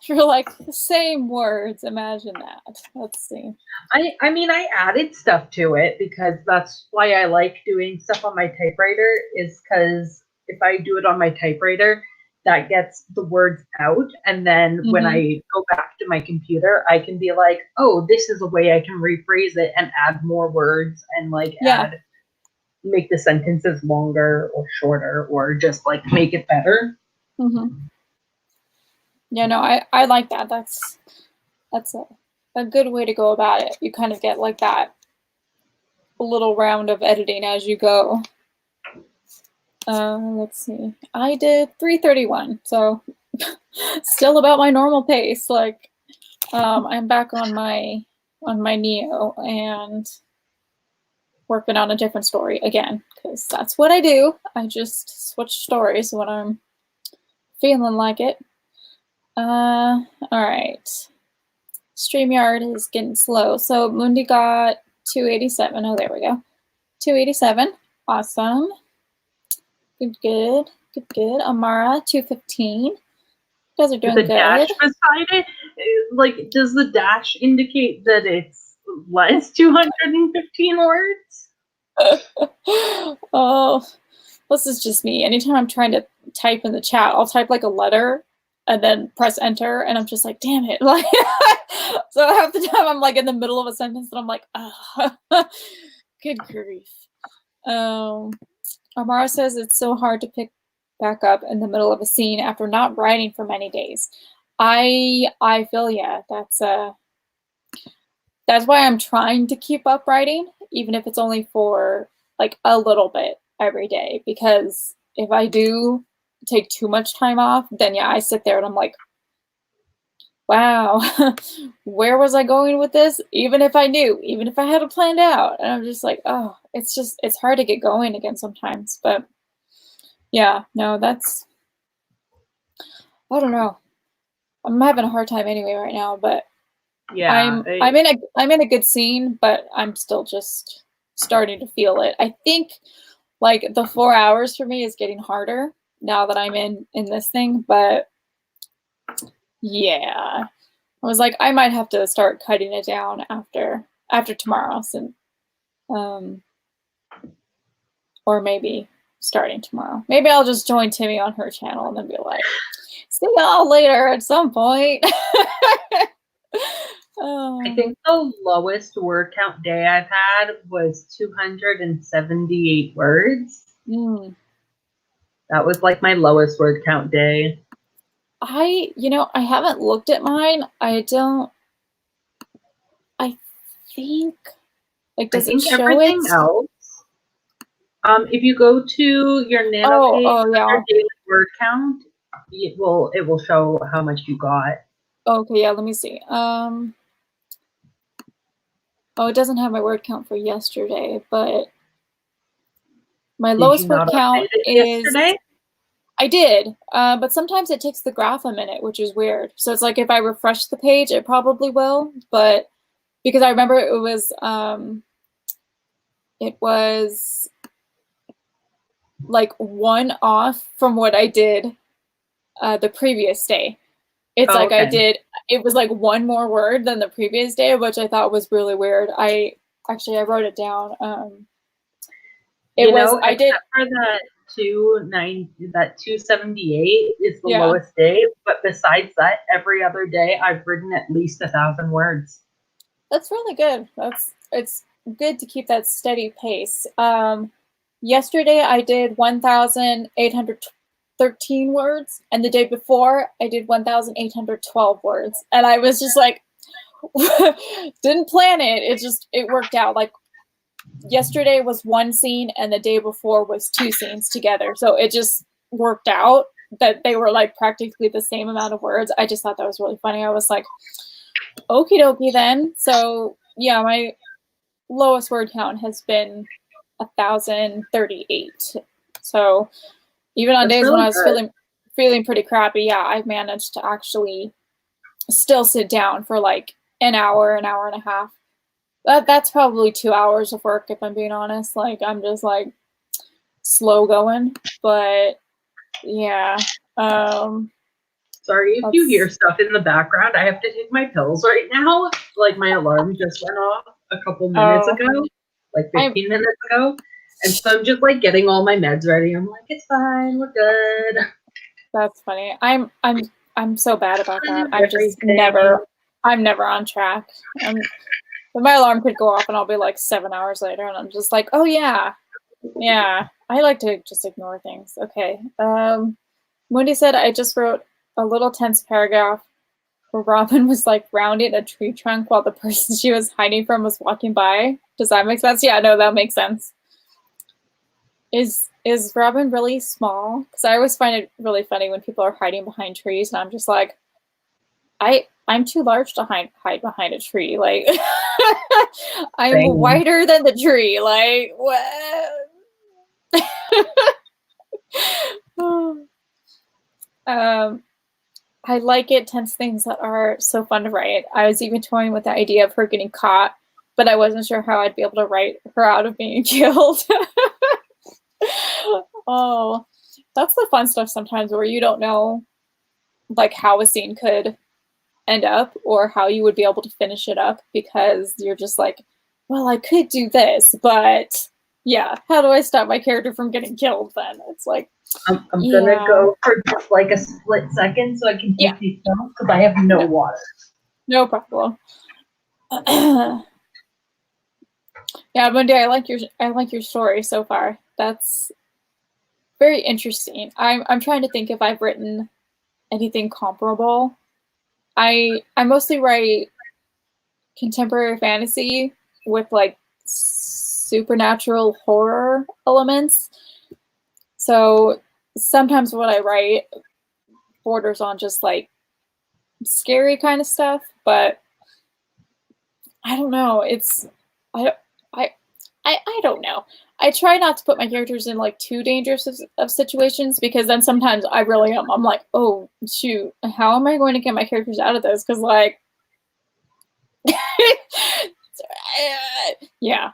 You're like, same words. Imagine that. Let's see. I mean, I added stuff to it because that's why I like doing stuff on my typewriter, is because if I do it on my typewriter, that gets the words out. And then when I go back to my computer, I can be like, oh, this is a way I can rephrase it and add more words and like make the sentences longer or shorter or just like make it better. Yeah, no, I like that. That's a good way to go about it. You kind of get like that little round of editing as you go. Let's see. I did 331, so still about my normal pace. Like, I'm back on my Neo and working on a different story again, because that's what I do. I just switch stories when I'm feeling like it. All right. StreamYard is getting slow. So Mundi got 287. Oh, there we go. 287. Awesome. Good. Amara, 215. You guys are doing good. The dash beside it, like, does the dash indicate that it's less 215 words? Oh, this is just me. Anytime I'm trying to type in the chat, I'll type like a letter and then press enter, and I'm just like, damn it. Like, so half the time I'm like in the middle of a sentence and I'm like, oh, good grief. Amara says it's so hard to pick back up in the middle of a scene after not writing for many days. I feel, yeah, that's why I'm trying to keep up writing, even if it's only for like a little bit every day, because if I do take too much time off, then yeah, I sit there and I'm like, wow, where was I going with this? Even if I knew, even if I had it planned out, and I'm just like, oh, it's hard to get going again sometimes. But yeah, no, that's, I don't know. I'm having a hard time anyway right now, but yeah, I'm in a good scene, but I'm still just starting to feel it. I think like the 4 hours for me is getting harder now that I'm in this thing, but yeah, I was like, I might have to start cutting it down after tomorrow, since, or maybe starting tomorrow. Maybe I'll just join Timmy on her channel and then be like, see y'all later at some point. I think the lowest word count day I've had was 278 words. That was like my lowest word count day. I haven't looked at mine. I think, like, does it show everything else? If you go to your Nano page, your daily word count, it will show how much you got. Okay, yeah, let me see. Oh, it doesn't have my word count for yesterday, but my lowest word count is yesterday? I did, but sometimes it takes the graph a minute, which is weird. So it's like if I refresh the page, it probably will, but because I remember it was like one off from what I did the previous day. It's like I did, it was like one more word than the previous day, which I thought was really weird. I wrote it down. I did for that 278 is the lowest day, but besides that, every other day I've written at least 1,000 words. That's really good. It's good to keep that steady pace. Yesterday I did 1,813 words, and the day before I did 1,812 words, and I was just like, didn't plan it. It worked out. Like yesterday was one scene, and the day before was two scenes together, so it just worked out that they were like practically the same amount of words. I just thought that was really funny. I was like, okie dokie then. So yeah, my lowest word count has been 1,038. So even on days when I was feeling pretty crappy, yeah, I've managed to actually still sit down for like an hour and a half. That's probably 2 hours of work, if I'm being honest. Like, I'm just like slow going, but yeah. Sorry if you hear stuff in the background. I have to take my pills right now. Like my alarm just went off a couple minutes ago, like 15 minutes ago. And so I'm just like getting all my meds ready. I'm like, it's fine, we're good. That's funny. I'm so bad about that. I'm never on track. But my alarm could go off and I'll be like 7 hours later and I'm just like, oh yeah. Yeah. I like to just ignore things. Okay. Wendy said I just wrote a little tense paragraph where Robin was like rounding a tree trunk while the person she was hiding from was walking by. Does that make sense? Yeah, no, that makes sense. Is Robin really small? Because I always find it really funny when people are hiding behind trees and I'm just like, I'm too large to hide behind a tree. Like I'm wider than the tree. Like what? I like it, tense things that are so fun to write. I was even toying with the idea of her getting caught, but I wasn't sure how I'd be able to write her out of being killed. Oh, that's the fun stuff sometimes where you don't know like how a scene could end up or how you would be able to finish it up because you're just like, well, I could do this, but yeah, how do I stop my character from getting killed then? It's like, I'm gonna go for just like a split second so I can take these notes because I have no water. No problem. Yeah, Monday, I like your story so far. That's very interesting. I'm trying to think if I've written anything comparable. I mostly write contemporary fantasy with like supernatural horror elements. So sometimes what I write borders on just like scary kind of stuff, but I don't know. I don't know. I try not to put my characters in like too dangerous of situations because then sometimes I really am. I'm like, oh shoot, how am I going to get my characters out of this? Because like, yeah,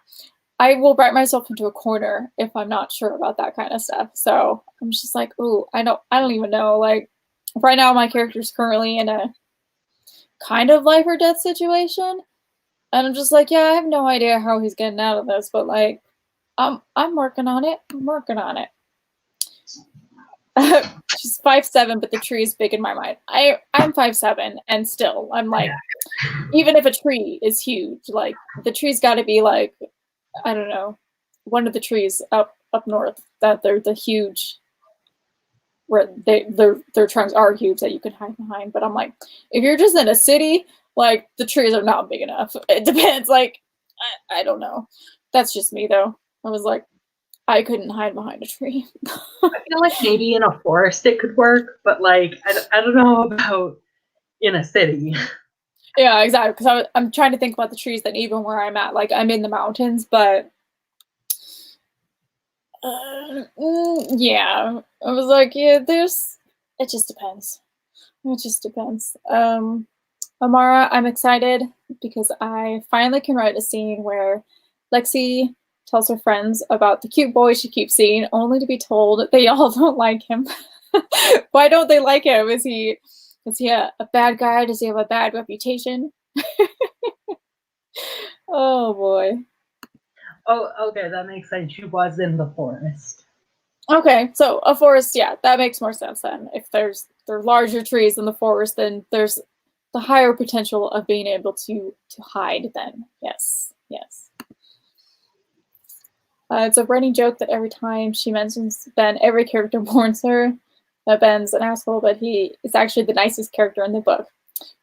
I will write myself into a corner if I'm not sure about that kind of stuff. So I'm just like, ooh, I don't even know. Like right now, my character's currently in a kind of life or death situation, and I'm just like, yeah, I have no idea how he's getting out of this, but like, I'm working on it. I'm working on it. She's 5'7", but the tree is big in my mind. I'm 5'7", and still I'm like, even if a tree is huge, like the tree's got to be like, I don't know, one of the trees up north that they're the huge, where their trunks are huge that you can hide behind. But I'm like, if you're just in a city, like the trees are not big enough. It depends. Like I don't know. That's just me though. I was like, I couldn't hide behind a tree. I feel like maybe in a forest it could work, but like I don't know about in a city. Yeah, exactly. Because I'm trying to think about the trees that even where I'm at, like I'm in the mountains, but yeah, I was like, yeah, it just depends. It just depends. Amara, I'm excited because I finally can write a scene where Lexi tells her friends about the cute boy she keeps seeing, only to be told they all don't like him. Why don't they like him? Is he a bad guy? Does he have a bad reputation? Oh boy. Oh, okay, that makes sense. She was in the forest. Okay, so a forest, yeah, that makes more sense then. If there are larger trees in the forest, then there's the higher potential of being able to hide then. Yes, yes. It's a running joke that every time she mentions Ben, every character warns her that Ben's an asshole, but he is actually the nicest character in the book.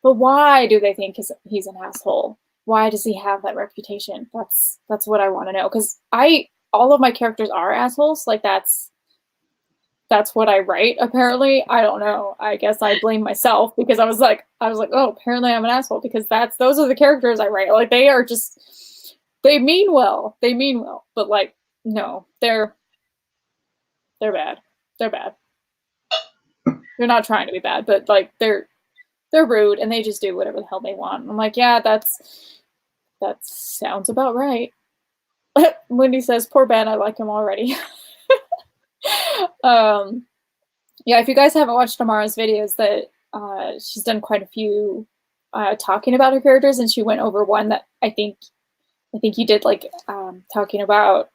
But why do they think he's an asshole? Why does he have that reputation? That's what I want to know. Because all of my characters are assholes. Like that's what I write. Apparently, I don't know. I guess I blame myself because I was like, oh, apparently I'm an asshole because those are the characters I write. Like they are just, they mean well, but like no, they're bad. They're bad. They're not trying to be bad, but like they're rude and they just do whatever the hell they want. I'm like, yeah, that sounds about right. Wendy says, poor Ben, I like him already. Yeah, if you guys haven't watched Amara's videos, that she's done quite a few talking about her characters, and she went over one that I think you did, like talking about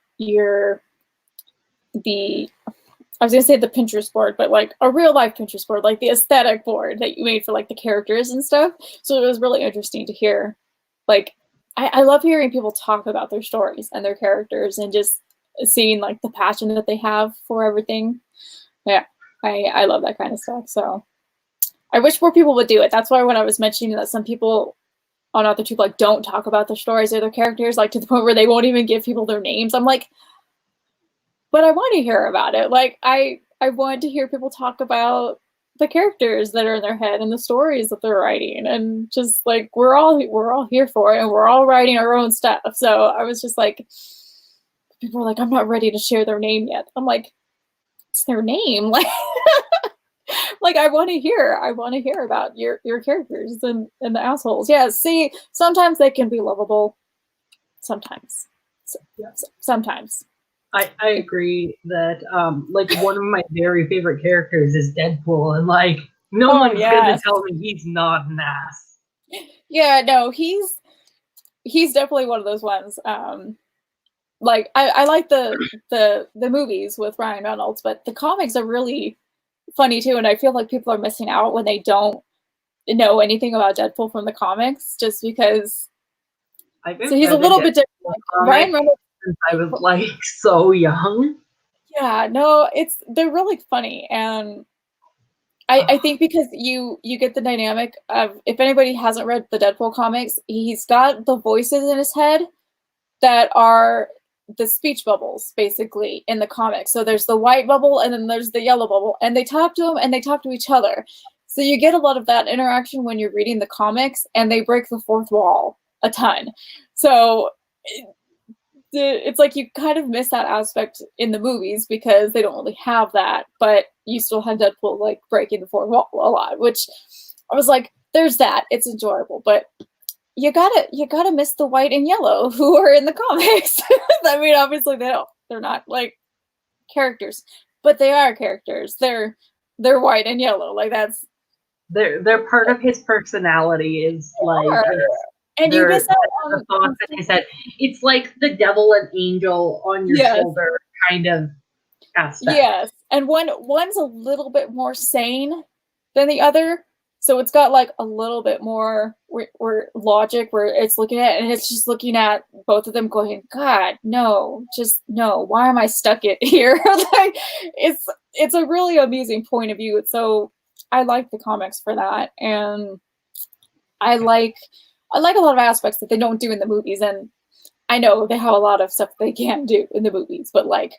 I was gonna say the Pinterest board, but like a real life Pinterest board, like the aesthetic board that you made for like the characters and stuff. So it was really interesting to hear. Like, I love hearing people talk about their stories and their characters and just seeing like the passion that they have for everything. Yeah, I love that kind of stuff. So I wish more people would do it. That's why when I was mentioning that some people on AuthorTube like don't talk about their stories or their characters, like to the point where they won't even give people their names. I'm like, but I want to hear about it. Like I want to hear people talk about the characters that are in their head and the stories that they're writing, and just like we're all here for it, and we're all writing our own stuff. So I was just like, people are like, I'm not ready to share their name yet. I'm like, it's their name. Like, like I want to hear about your characters and the assholes. Yeah, see, sometimes they can be lovable. Sometimes. Sometimes. I agree that like one of my very favorite characters is Deadpool, and like no one's gonna tell me he's not an ass. Yeah, no, he's definitely one of those ones. Like I like the movies with Ryan Reynolds, but the comics are really funny too, and I feel like people are missing out when they don't know anything about Deadpool from the comics, just because. So he's a little bit different. Like, Ryan Reynolds. Since I was like so young. Yeah, no, they're really funny, and I think because you get the dynamic of, if anybody hasn't read the Deadpool comics, he's got the voices in his head that are the speech bubbles basically in the comics. So there's the white bubble and then there's the yellow bubble, and they talk to him and they talk to each other. So you get a lot of that interaction when you're reading the comics, and they break the fourth wall a ton. So it's like you kind of miss that aspect in the movies because they don't really have that, but you still have Deadpool like breaking the fourth wall a lot, which I was like, there's that. It's enjoyable, but you gotta miss the white and yellow who are in the comics. I mean, obviously they're not like characters, but they are characters. They're white and yellow. Like they're part of his personality. Is like. And you miss out on the thoughts in his head. It's like the devil and angel on your shoulder kind of aspect. Yes, and one's a little bit more sane than the other, so it's got like a little bit more where logic, where it's looking at, and it's just looking at both of them going, God, no, just no. Why am I stuck here? Like, it's a really amusing point of view. So I like the comics for that, and I like a lot of aspects that they don't do in the movies, and I know they have a lot of stuff they can do in the movies, but like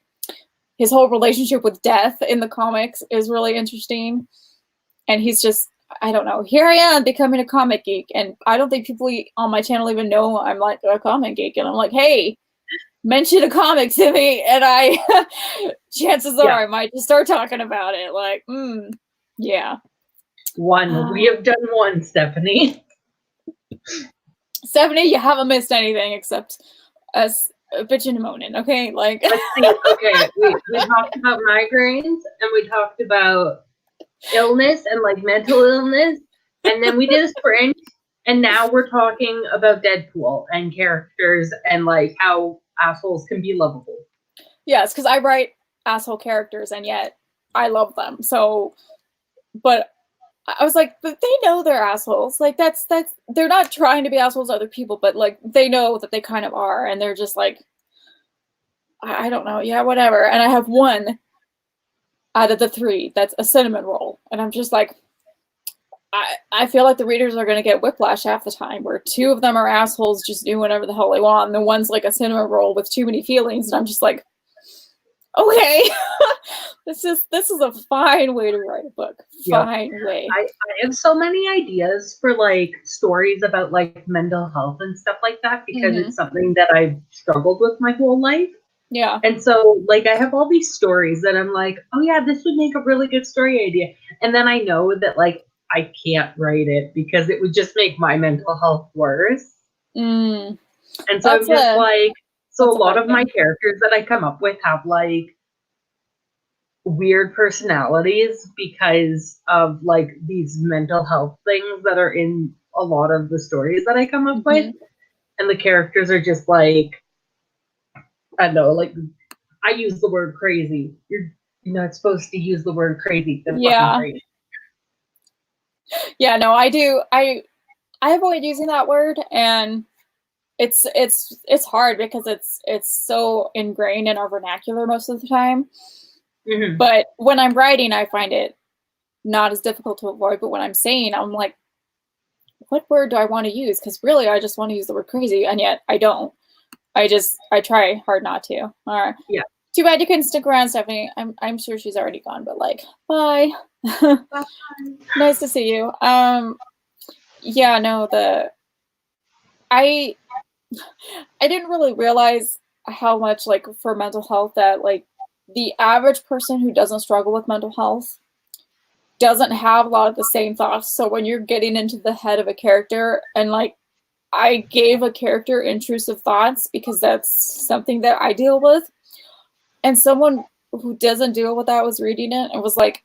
his whole relationship with death in the comics is really interesting, and he's just, I don't know, here I am becoming a comic geek, and I don't think people on my channel even know I'm like a comic geek, and I'm like, hey, mention a comic to me, and I chances are I might just start talking about it. Like, yeah. We have done one, Stephanie. Stephanie, you haven't missed anything except us bitching and moaning, okay? Like, let's see. Okay, we talked about migraines, and we talked about illness and like mental illness, and then we did a sprint, and now we're talking about Deadpool and characters and like how assholes can be lovable. Yes, because I write asshole characters, and yet I love them. So, but I was like, but they know they're assholes. Like that's they're not trying to be assholes to other people, but like they know that they kind of are, and they're just like, I don't know, yeah, whatever. And I have one out of the three that's a cinnamon roll, and I'm just like, I feel like the readers are gonna get whiplash half the time, where two of them are assholes just doing whatever the hell they want, and the one's like a cinnamon roll with too many feelings, and I'm just like, okay. This is a fine way to write a book. Fine way. I have so many ideas for like stories about like mental health and stuff like that, because it's something that I've struggled with my whole life. Yeah. And so like I have all these stories that I'm like, oh yeah, this would make a really good story idea. And then I know that like I can't write it because it would just make my mental health worse. And so I'm just like, so a lot of my characters that I come up with have like weird personalities because of like these mental health things that are in a lot of the stories that I come up with. And the characters are just like, I don't know, like I use the word crazy. You're not supposed to use the word crazy. They're fucking crazy. Yeah, no, I do. I avoid using that word, and it's hard because it's so ingrained in our vernacular most of the time. Mm-hmm. But when I'm writing, I find it not as difficult to avoid. But when I'm saying, I'm like, what word do I want to use? Because really, I just want to use the word crazy, and yet I don't. I try hard not to. All right. Yeah. Too bad you couldn't stick around, Stephanie. I'm sure she's already gone, but like, bye. Bye. Nice to see you. Yeah, no, I didn't really realize how much, like, for mental health, that like the average person who doesn't struggle with mental health doesn't have a lot of the same thoughts. So when you're getting into the head of a character, and like I gave a character intrusive thoughts because that's something that I deal with, and someone who doesn't deal with that was reading it and was like,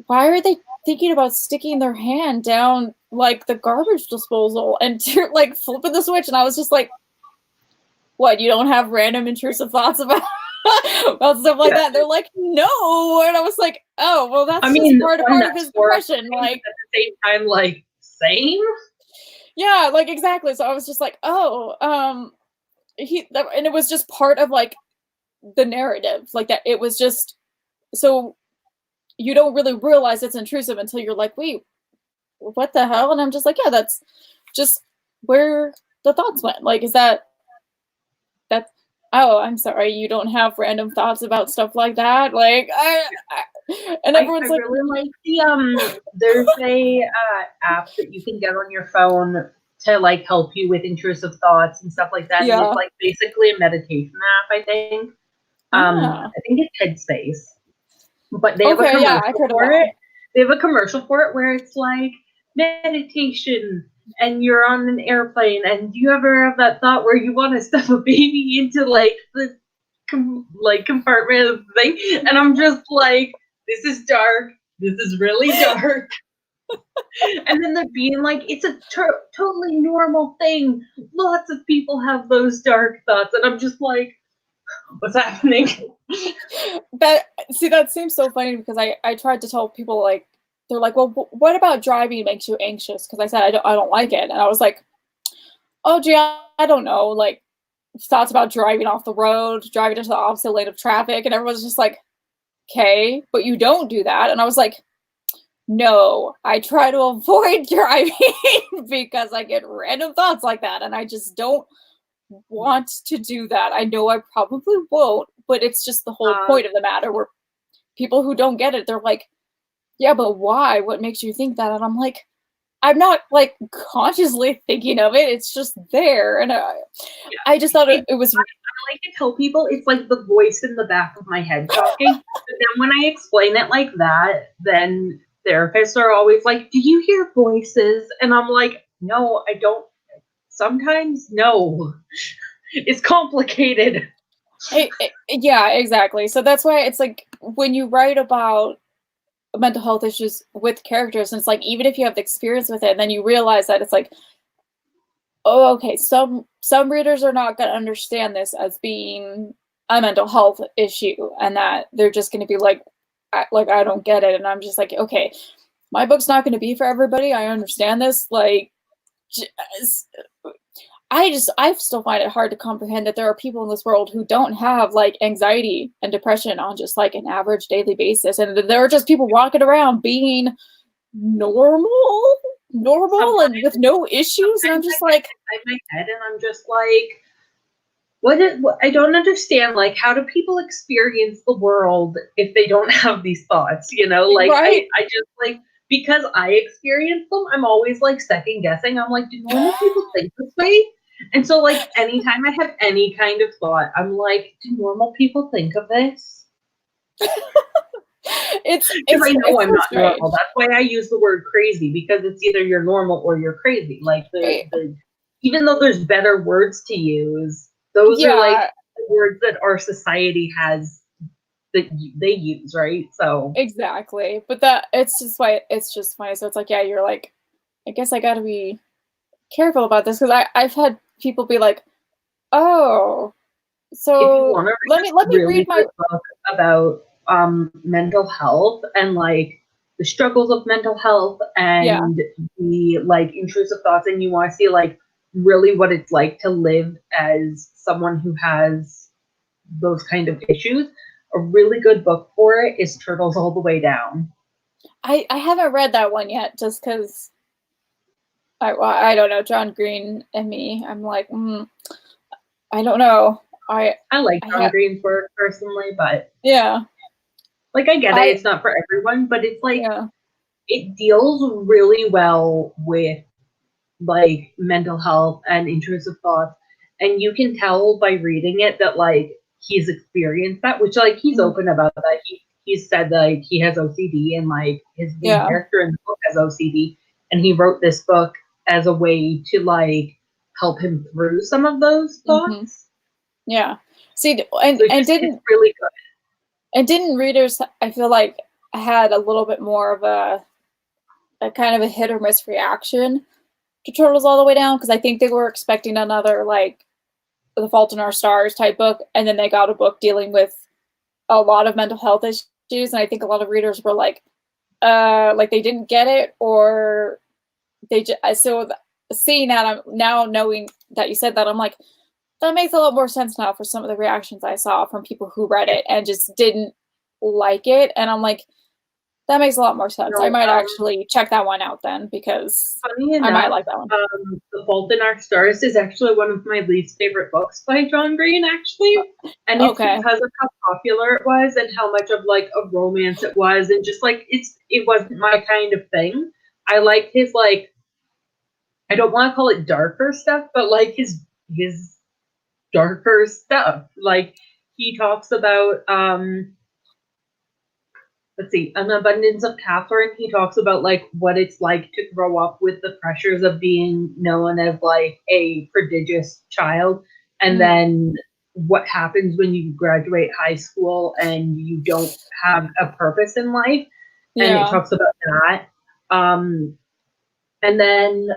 why are they thinking about sticking their hand down like the garbage disposal and like flipping the switch? And I was just like, what, you don't have random intrusive thoughts about about stuff like that? They're like, no. And I was like, oh, well, that's just part of his depression. Like, at the same time, like, same? Yeah, like, exactly. So I was just like, oh, and it was just part of like the narrative, like that. It was just, so you don't really realize it's intrusive until you're like, wait, what the hell? And I'm just like, yeah, that's just where the thoughts went. Like, is that's, oh, I'm sorry, you don't have random thoughts about stuff like that? Like, and everyone's I really like the there's a app that you can get on your phone to like help you with intrusive thoughts and stuff like that. Yeah. And it's like basically a meditation app, I think. I think it's Headspace. But they have a commercial for it. They have a commercial for it where it's like meditation, and you're on an airplane, and do you ever have that thought where you want to stuff a baby into like the compartment of the thing? And I'm just like, this is dark. This is really dark. And then they're being like, it's a totally normal thing. Lots of people have those dark thoughts, and I'm just like, what's happening? That seems so funny because I tried to tell people, like, they're like, well, what about driving makes you anxious? Because I said I don't like it, and I was like, oh gee, I don't know, like, thoughts about driving off the road, driving into the opposite lane of traffic, and everyone's just like, okay, but you don't do that. And I was like, no, I try to avoid driving because I get random thoughts like that, and I just don't want to do that. I know I probably won't, but it's just the whole point of the matter, where people who don't get it, they're like, yeah, but why? What makes you think that? And I'm like, I'm not like consciously thinking of it. It's just there. And I just thought it was. I like to tell people it's like the voice in the back of my head talking. But then when I explain it like that, then therapists are always like, do you hear voices? And I'm like, no, I don't. Sometimes, no. It's complicated. Yeah, exactly. So that's why it's like, when you write about mental health issues with characters, and it's like, even if you have the experience with it, then you realize that it's like, oh, okay, some readers are not going to understand this as being a mental health issue, and that they're just going to be like, I don't get it. And I'm just like, okay, my book's not going to be for everybody. I understand this. Like, I still find it hard to comprehend that there are people in this world who don't have like anxiety and depression on just like an average daily basis, and there are just people walking around being normal and with no issues. And I'm just like, inside my head, and I'm just like, what I don't understand. Like, how do people experience the world if they don't have these thoughts? You know, like, right? I just like, because I experience them, I'm always like second guessing. I'm like, do normal people think this way? And so, like, anytime I have any kind of thought, I'm like, do normal people think of this? Because I know I'm not normal. That's why I use the word crazy, because it's either you're normal or you're crazy. Like, even though there's better words to use, those are like the words that our society has that they use, right? So exactly. But that it's just funny. So it's like, yeah, you're like, I guess I got to be careful about this because I've had people be like, oh, if you so want to let read me a really read my good book about mental health and like the struggles of mental health yeah. and the like intrusive thoughts, and you want to see like really what it's like to live as someone who has those kind of issues, a really good book for it is Turtles All the Way Down. I haven't read that one yet, just because I don't know, John Green and me. I'm like, I don't know. I like John have Green's work personally, but yeah. like I get it, it's not for everyone, but it's like Yeah. it deals really well with like mental health and intrusive thoughts, and you can tell by reading it that like he's experienced that, which like he's open about that. He said that like he has OCD and like his main Yeah. character in the book has OCD, and he wrote this book as a way to like help him through some of those thoughts. Yeah. See, and So and it's really good. and didn't readers, I feel like, had a little bit more of a kind of a hit or miss reaction to Turtles All the Way Down, because I think they were expecting another like The Fault in Our Stars type book, and then they got a book dealing with a lot of mental health issues, and I think a lot of readers were like they didn't get it, or they just so seeing that, I'm now knowing that you said that, I'm like, that makes a lot more sense now for some of the reactions I saw from people who read it and just didn't like it, and I'm like, that makes a lot more sense. I might actually check that one out then, because funny enough, I might like that one. The Fault in Our Stars is actually one of my least favorite books by John Green, actually. And it's because of how popular it was and how much of like a romance it was, and just like it wasn't my kind of thing. I like his like, I don't want to call it darker stuff, but like his darker stuff. Like he talks about let's see, An Abundance of Catherine. He talks about like what it's like to grow up with the pressures of being known as like a prodigious child, and then what happens when you graduate high school and you don't have a purpose in life. And it talks about that. And then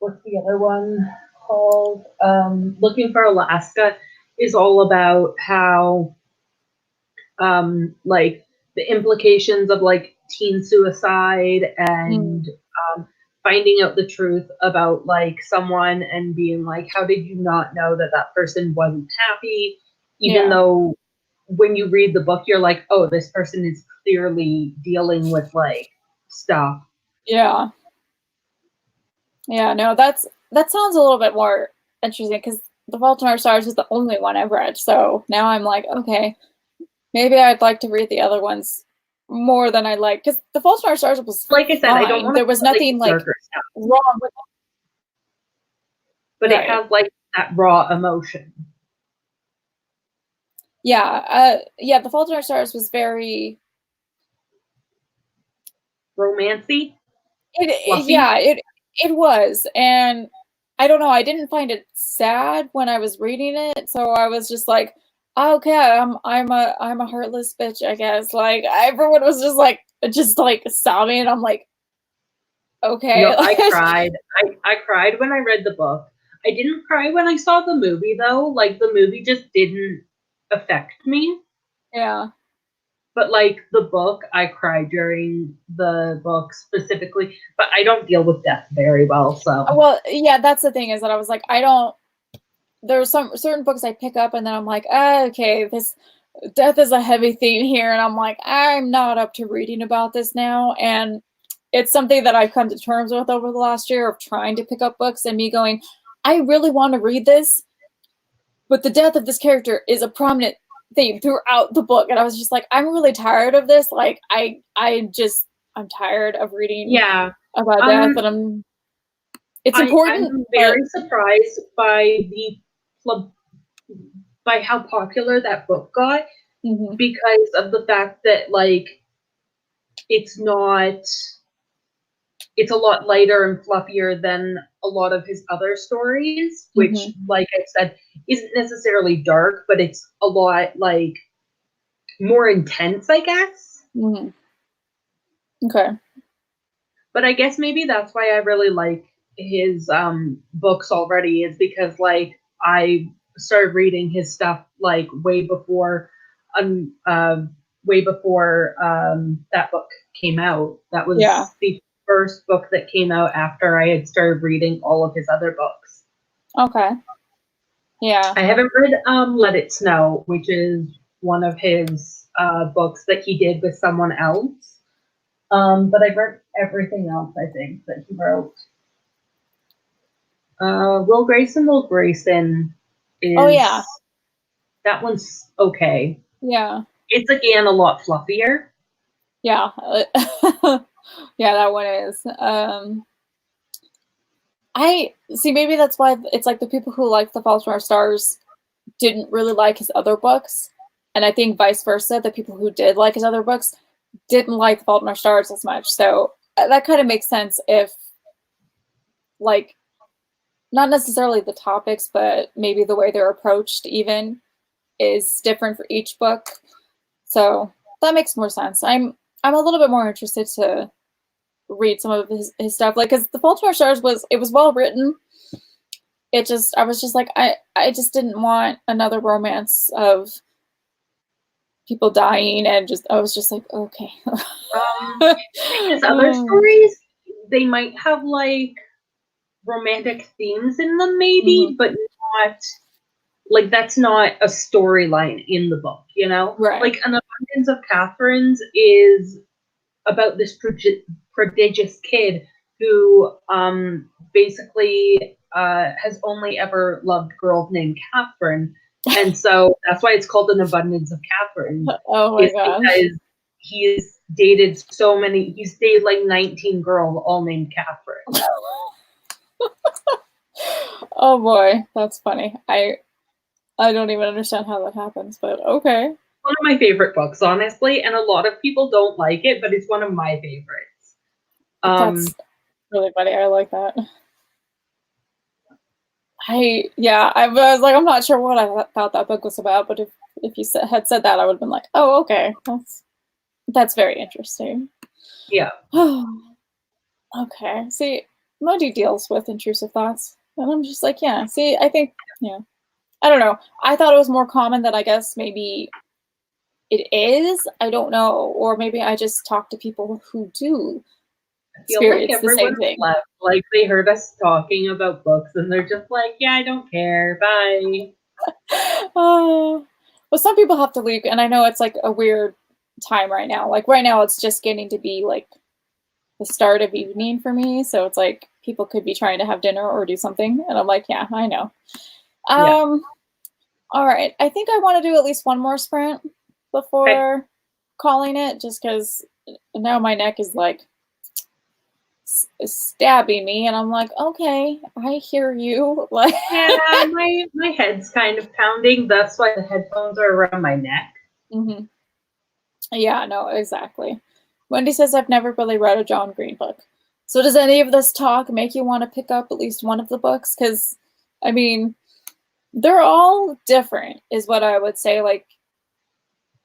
what's the other one called? Looking for Alaska is all about how like the implications of like teen suicide and finding out the truth about like someone and being like, how did you not know that that person wasn't happy? Even though when you read the book, you're like, oh, this person is clearly dealing with like stuff. Yeah. Yeah, no, that sounds a little bit more interesting, because The Fault in Our Stars is the only one I've read. So now I'm like, okay, maybe I'd like to read the other ones more than I like, because The Fault in Our Stars was like I said, fine. I don't want there was nothing like wrong with it. But it has like that raw emotion. Yeah, yeah, The Fault in Our Stars was very romancy. It was, and I don't know, I didn't find it sad when I was reading it, so I was just like, okay, I'm a heartless bitch, I guess. Like, everyone was just like sobbing, and I'm like, okay. No, I cried. I cried when I read the book. I didn't cry when I saw the movie though. Like the movie just didn't affect me. Yeah. But like the book, I cried during the book specifically. But I don't deal with death very well, so. Well, yeah, that's the thing, is that I was like, there's some certain books I pick up and then I'm like, okay, this death is a heavy theme here, and I'm like, I'm not up to reading about this now. And it's something that I've come to terms with over the last year, of trying to pick up books and me going, I really want to read this, but the death of this character is a prominent theme throughout the book, and I was just like, I'm really tired of this. Like, I'm tired of reading about death, and it's important. I'm very surprised by by how popular that book got, because of the fact that like it's a lot lighter and fluffier than a lot of his other stories, which, like I said, isn't necessarily dark, but it's a lot like more intense, I guess. Okay. But I guess maybe that's why I really like his books already, is because like I started reading his stuff like way before that book came out. That was the first book that came out after I had started reading all of his other books. Okay. Yeah. I haven't read Let It Snow, which is one of his books that he did with someone else. But I've read everything else, I think, that he wrote. Will Grayson is... Oh, yeah. That one's okay. Yeah. It's, again, a lot fluffier. Yeah. Yeah, that one is. I see, maybe that's why it's like the people who like The Fault in Our Stars didn't really like his other books. And I think vice versa, the people who did like his other books didn't like The Fault in Our Stars as much. So that kind of makes sense if, like, not necessarily the topics, but maybe the way they're approached even is different for each book. So that makes more sense. I'm a little bit more interested to read some of his stuff, like, because The Fault in Our Stars was well written. I was just like, I just didn't want another romance of people dying, and I was just like, okay. His other stories, they might have like romantic themes in them, maybe, but not like, that's not a storyline in the book, you know? Right. Like, An Abundance of Catherines is about this prodigious kid who basically has only ever loved girls named Catherine. And so that's why it's called An Abundance of Catherine. Oh my gosh. Because he's dated like 19 girls, all named Catherine. Oh boy, that's funny. I don't even understand how that happens, but okay. One of my favorite books, honestly, and a lot of people don't like it, but it's one of my favorites. That's really funny. I like that. I was like, I'm not sure what I thought that book was about, but if you had said that, I would have been like, oh, okay, that's very interesting. Yeah. Okay. See, Modi deals with intrusive thoughts, and I'm just like, yeah. See, I think, yeah. I don't know. I thought it was more common than I guess maybe it is. I don't know, or maybe I just talk to people who do experience the same thing. Left. Like, they heard us talking about books, and they're just like, yeah, I don't care. Bye. Well, some people have to leave, and I know it's like a weird time right now. Like right now, it's just getting to be like the start of evening for me, so it's like people could be trying to have dinner or do something, and I'm like, yeah, I know. All right, I think I want to do at least one more sprint before calling it, just because now my neck is like stabbing me, and I'm like, okay, I hear you. Like, yeah, my head's kind of pounding. That's why the headphones are around my neck. Yeah, no, exactly. Wendy says, I've never really read a John Green book. So does any of this talk make you want to pick up at least one of the books? Because, I mean, they're all different, is what I would say. Like,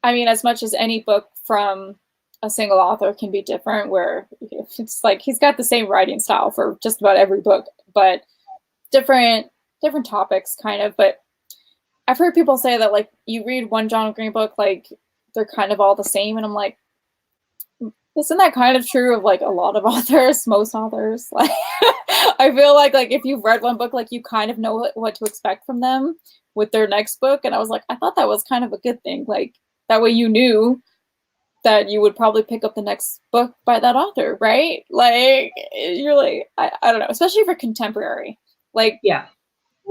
I mean, as much as any book from a single author can be different, where it's like he's got the same writing style for just about every book, but different topics, kind of. But I've heard people say that, like, you read one John Green book, like, they're kind of all the same, and I'm like, isn't that kind of true of like a lot of authors, most authors? Like, I feel like if you've read one book, like, you kind of know what to expect from them with their next book. And I was like, I thought that was kind of a good thing. Like, that way you knew that you would probably pick up the next book by that author, right? Like, you're like, I don't know, especially for contemporary. Like, yeah,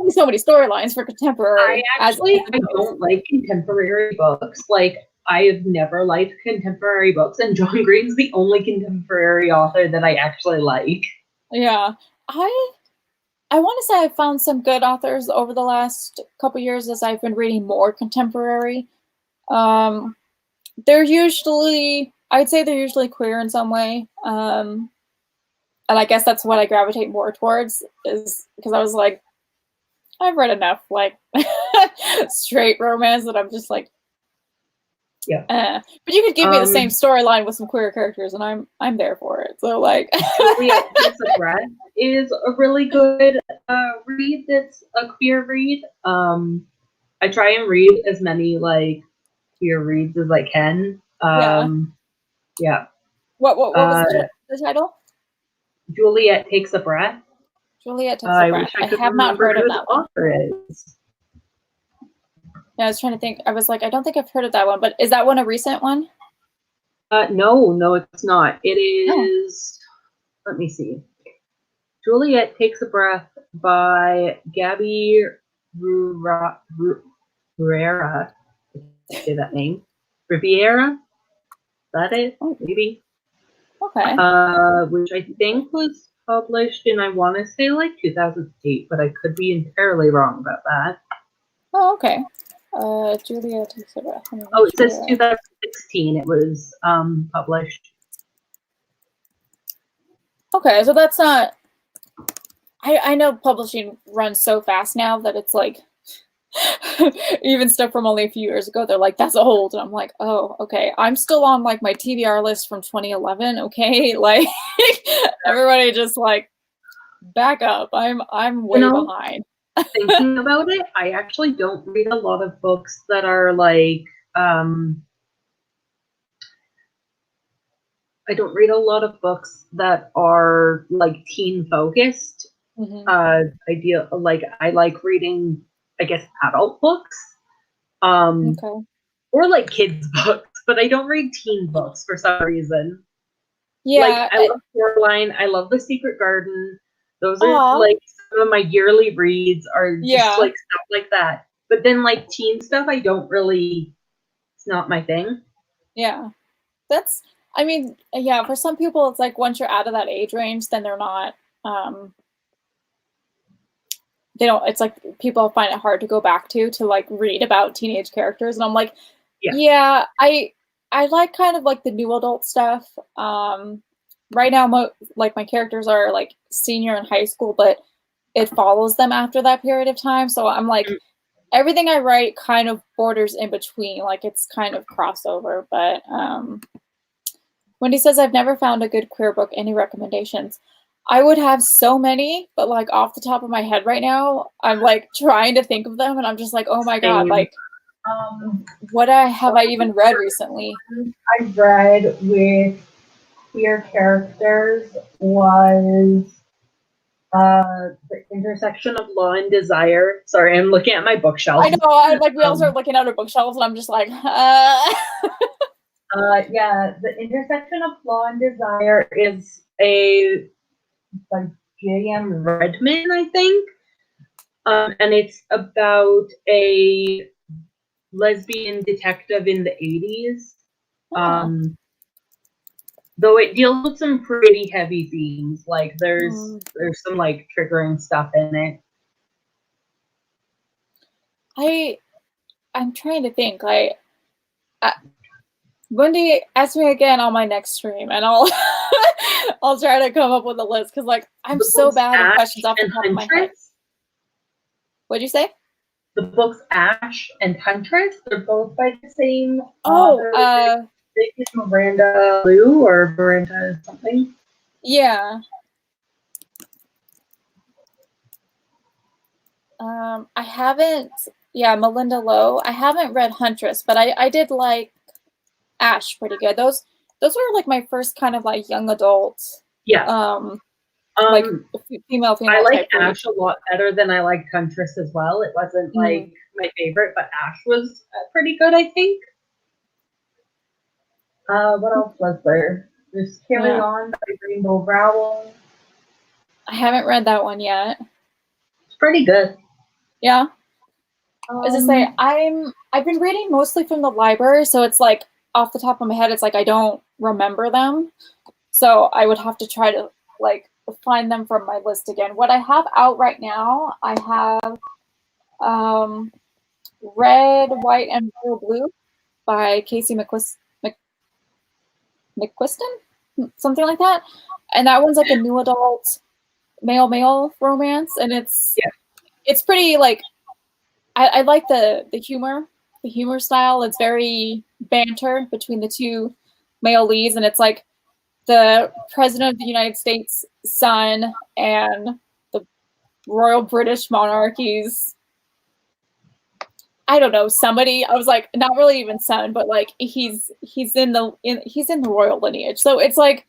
so many storylines for contemporary. I don't like contemporary books. Like, I have never liked contemporary books, and John Green's the only contemporary author that I actually like. Yeah. I want to say I've found some good authors over the last couple years as I've been reading more contemporary. They're usually, I'd say they're usually queer in some way. and I guess that's what I gravitate more towards, is because I was like, I've read enough like straight romance that I'm just like, yeah. But you could give me the same storyline with some queer characters, and I'm there for it. So like, Juliet Takes a Breath is a really good read. That's a queer read. I try and read as many like queer reads as I can. Yeah. What was the title? Juliet Takes a Breath. Juliet Takes a Breath. I have not heard of that one. Yeah, I was trying to think. I was like, I don't think I've heard of that one, but is that one a recent one? No, it's not. It is, let me see. Juliet Takes a Breath by Gabby Riviera. Say that name. Riviera? Is that it? Oh, maybe. Okay. Which I think was published in, I want to say like 2008, but I could be entirely wrong about that. Oh, okay. Julia Takes a Breath. Oh, it says 2016 it was published. Okay, so that's not... I know publishing runs so fast now that it's like, even stuff from only a few years ago, they're like, that's old. And I'm like, oh, okay. I'm still on like my TBR list from 2011, okay? Like, everybody just like, back up. I'm way behind. Thinking about it, I actually don't read a lot of books that are like, I don't read a lot of books that are like teen focused. I like reading, I guess, adult books, or like kids books, but I don't read teen books for some reason. Yeah, like I love Coraline. I love The Secret Garden. Those are like some of my yearly reads are just like stuff like that. But then like teen stuff, I don't really. It's not my thing. Yeah, that's. I mean, yeah. For some people, it's like once you're out of that age range, then they're not. They don't. It's like people find it hard to go back to like read about teenage characters, and I'm like, yeah, I like kind of like the new adult stuff. Right now, like my characters are like senior in high school, but it follows them after that period of time. So I'm like, everything I write kind of borders in between, like it's kind of crossover. But Wendy says, I've never found a good queer book. Any recommendations? I would have so many, but like off the top of my head right now, I'm like trying to think of them, and I'm just like, oh my god, like, what have I even read recently? I've read with queer characters was The Intersection of Law and Desire. Sorry, I'm looking at my bookshelf. I know, we all start looking at our bookshelves, and I'm just like, yeah, The Intersection of Law and Desire is by J.M. Redman, I think. And it's about a lesbian detective in the 80s. Though it deals with some pretty heavy themes. Like there's some like triggering stuff in it. I'm trying to think. Wendy, ask me again on my next stream, and I'll I'll try to come up with a list, because like I'm so bad at questions off the top of my head. What'd you say? The books Ash and Huntress, they're both by the same author. It's Miranda Lou or Miranda something. Yeah. I haven't. Yeah, Melinda Lowe. I haven't read Huntress, but I did like Ash pretty good. Those were like my first kind of like young adult. Yeah. Like female. I like Ash a lot better than I liked Huntress as well. It wasn't like my favorite, but Ash was pretty good, I think. What else was there? There's Carry On by Rainbow Rowell. I haven't read that one yet. It's pretty good. Yeah. As I say, I've been reading mostly from the library, so it's like off the top of my head, it's like I don't remember them. So I would have to try to like find them from my list again. What I have out right now, I have Red, White, and Blue by Casey McQuiston. something like that. And that one's like a new adult male romance, and it's pretty like I like the humor style. It's very banter between the two male leads, and it's like the president of the United States' son and the Royal British Monarchy's, I don't know, somebody. I was like, not really even son, but like he's in the royal lineage. So it's like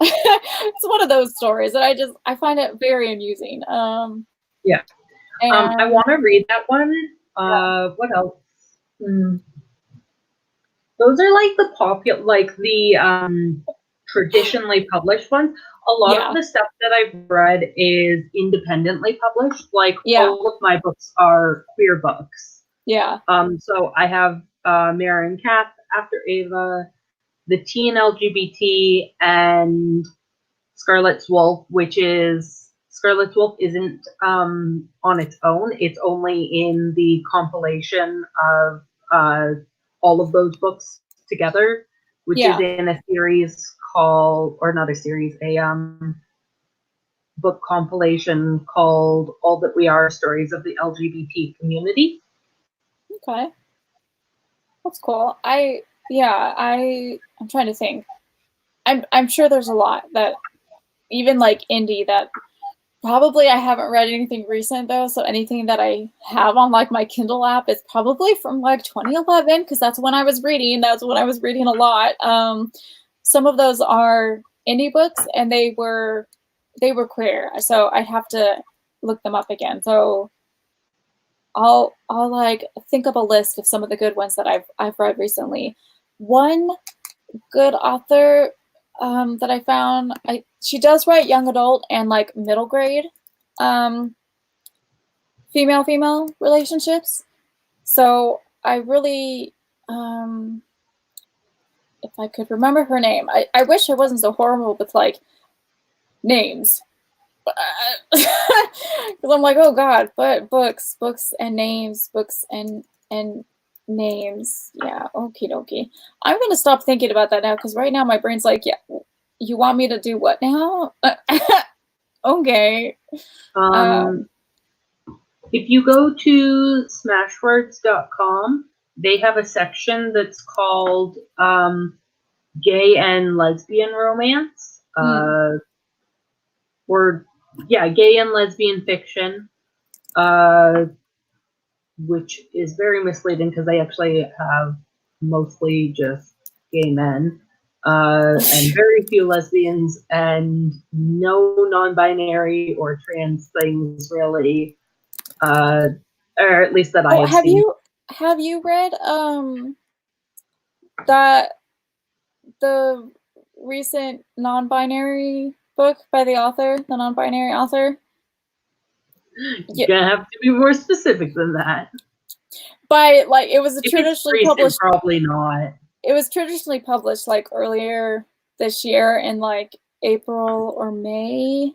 it's one of those stories that I find it very amusing. Yeah. And I want to read that one. What else? Those are like the popular, like the traditionally published ones. A lot of the stuff that I've read is independently published. Like all of my books are queer books. Yeah. So I have Mare and Kath, After Ava, The Teen LGBT, and Scarlet's Wolf, which is Scarlet's Wolf isn't on its own. It's only in the compilation of all of those books together, which is in a series called, or not a series, a book compilation called All That We Are, Stories of the LGBT Community. Okay. That's cool. I'm trying to think. I'm sure there's a lot that even like indie that probably I haven't read anything recent though. So anything that I have on like my Kindle app is probably from like 2011 because that's when I was reading. That's when I was reading a lot. Some of those are indie books and they were queer. So I'd have to look them up again. So I'll like think of a list of some of the good ones that I've read recently. One good author that I found, she does write young adult and like middle grade female relationships. So I really if I could remember her name, I wish I wasn't so horrible with like names. Because I'm like, oh god, but books and names, books and names. Yeah, okie dokie. I'm gonna stop thinking about that now because right now my brain's like, yeah, you want me to do what now? Okay. If you go to smashwords.com, they have a section that's called gay and lesbian romance. Gay and lesbian fiction, which is very misleading because they actually have mostly just gay men and very few lesbians and no non-binary or trans things really, or at least that I have seen. Have you read that the recent non-binary book by the non-binary author? You're gonna have to be more specific than that. By like, it was traditionally published. Probably not. It was traditionally published like earlier this year in like April or May.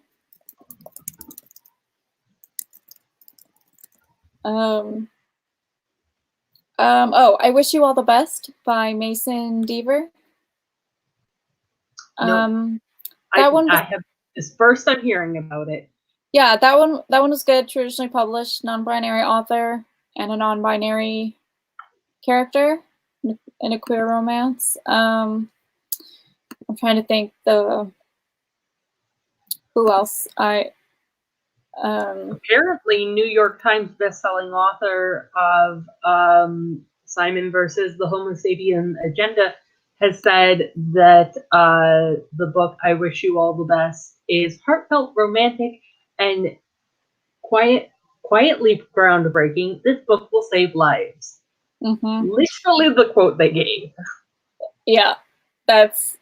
I Wish You All the Best by Mason Deaver. I have this first I'm hearing about it. Yeah, that one was good. Traditionally published, non-binary author and a non-binary character in a queer romance. I'm trying to think who else apparently New York Times bestselling author of Simon versus the Homo Sapien Agenda has said that the book I Wish You All the Best is heartfelt, romantic, and quietly groundbreaking. This book will save lives. Literally the quote they gave. Yeah, that's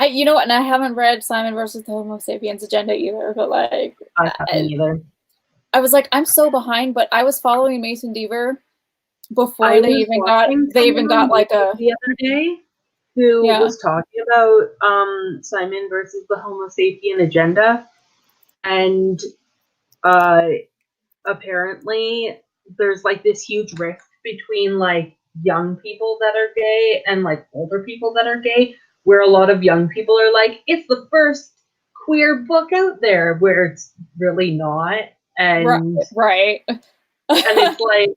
you know what, and I haven't read Simon versus the Homo Sapiens Agenda either, but like I haven't either. I was like, I'm so behind, but I was following Mason Deaver before they even got like a the other day who was talking about Simon versus the Homo Sapien Agenda, and apparently there's like this huge rift between like young people that are gay and like older people that are gay, where a lot of young people are like, it's the first queer book out there, where it's really not. And right. and it's like,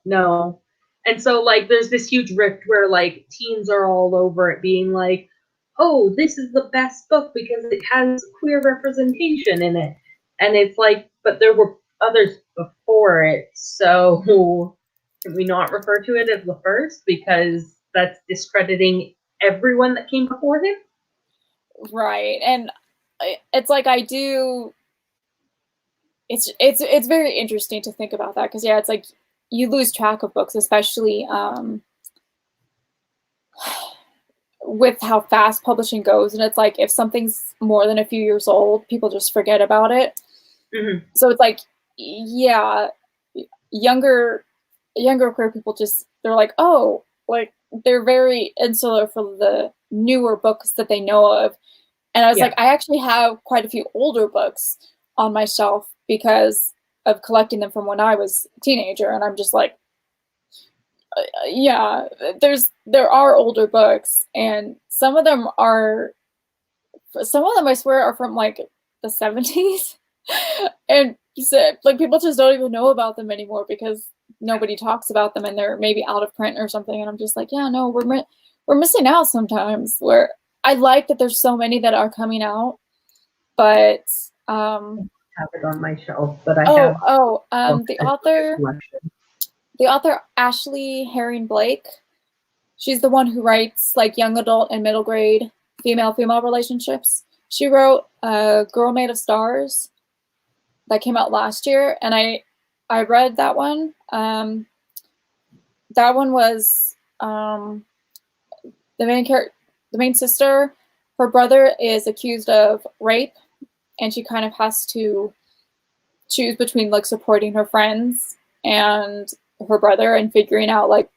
no. And so, like, there's this huge rift where, like, teens are all over it being like, oh, this is the best book because it has queer representation in it. And it's like, but there were others before it, so can we not refer to it as the first, because that's discrediting everyone that came before him? Right. And it's like, I do, it's very interesting to think about that, because yeah, it's like you lose track of books, especially with how fast publishing goes. And it's like, if something's more than a few years old, people just forget about it. Mm-hmm. So it's like, yeah, younger queer people just, they're like, oh, like, they're very insular for the newer books that they know of. And I was like, I actually have quite a few older books on my shelf because of collecting them from when I was a teenager. And I'm just like, yeah, there are older books, and some of them I swear are from like the 70s. And so, like, people just don't even know about them anymore because nobody talks about them, and they're maybe out of print or something. And I'm just like, yeah, no, we're missing out sometimes. Where I like that there's so many that are coming out, but I have it on my shelf, but I have the author Ashley Herring Blake. She's the one who writes like young adult and middle grade female-female relationships. She wrote Girl Made of Stars that came out last year, and I read that one. That one was the main sister. Her brother is accused of rape, and she kind of has to choose between like supporting her friends and her brother and figuring out like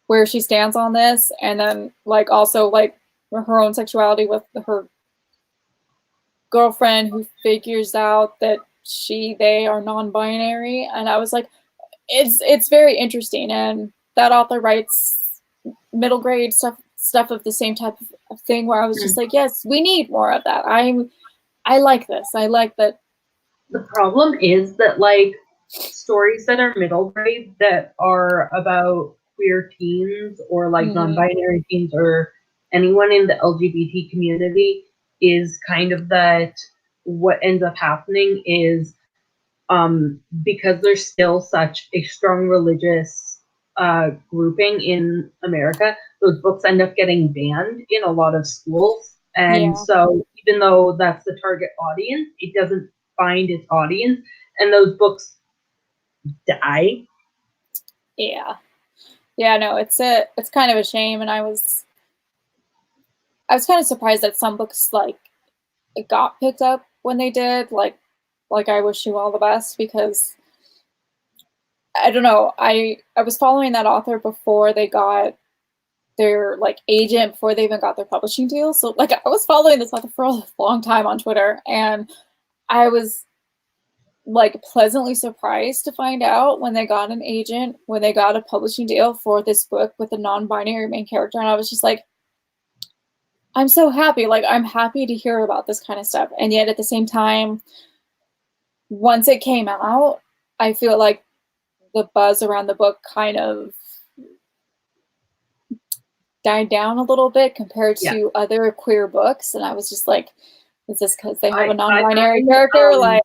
where she stands on this, and then like also like her own sexuality with her girlfriend, who figures out that they are non-binary. And I was like, it's very interesting. And that author writes middle grade stuff of the same type of thing, where I was just like, yes, we need more of that. I like this. I like that. The problem is that, like, stories that are middle grade that are about queer teens or like non-binary teens or anyone in the LGBT community is kind of that what ends up happening is because there's still such a strong religious grouping in America, those books end up getting banned in a lot of schools. And so even though that's the target audience, it doesn't find its audience, and those books die. Yeah, no, it's kind of a shame. And I was kind of surprised that some books like it got picked up when they did. Like I wish you all the best, because I don't know, I was following that author before they got their like agent, before they even got their publishing deal. So like I was following this author for a long time on Twitter, and I was like pleasantly surprised to find out when they got an agent, when they got a publishing deal for this book with a non-binary main character. And I was just like, I'm so happy. Like, I'm happy to hear about this kind of stuff. And yet at the same time, once it came out, I feel like the buzz around the book kind of died down a little bit compared to other queer books. And I was just like, is this because they have a non-binary character? Like,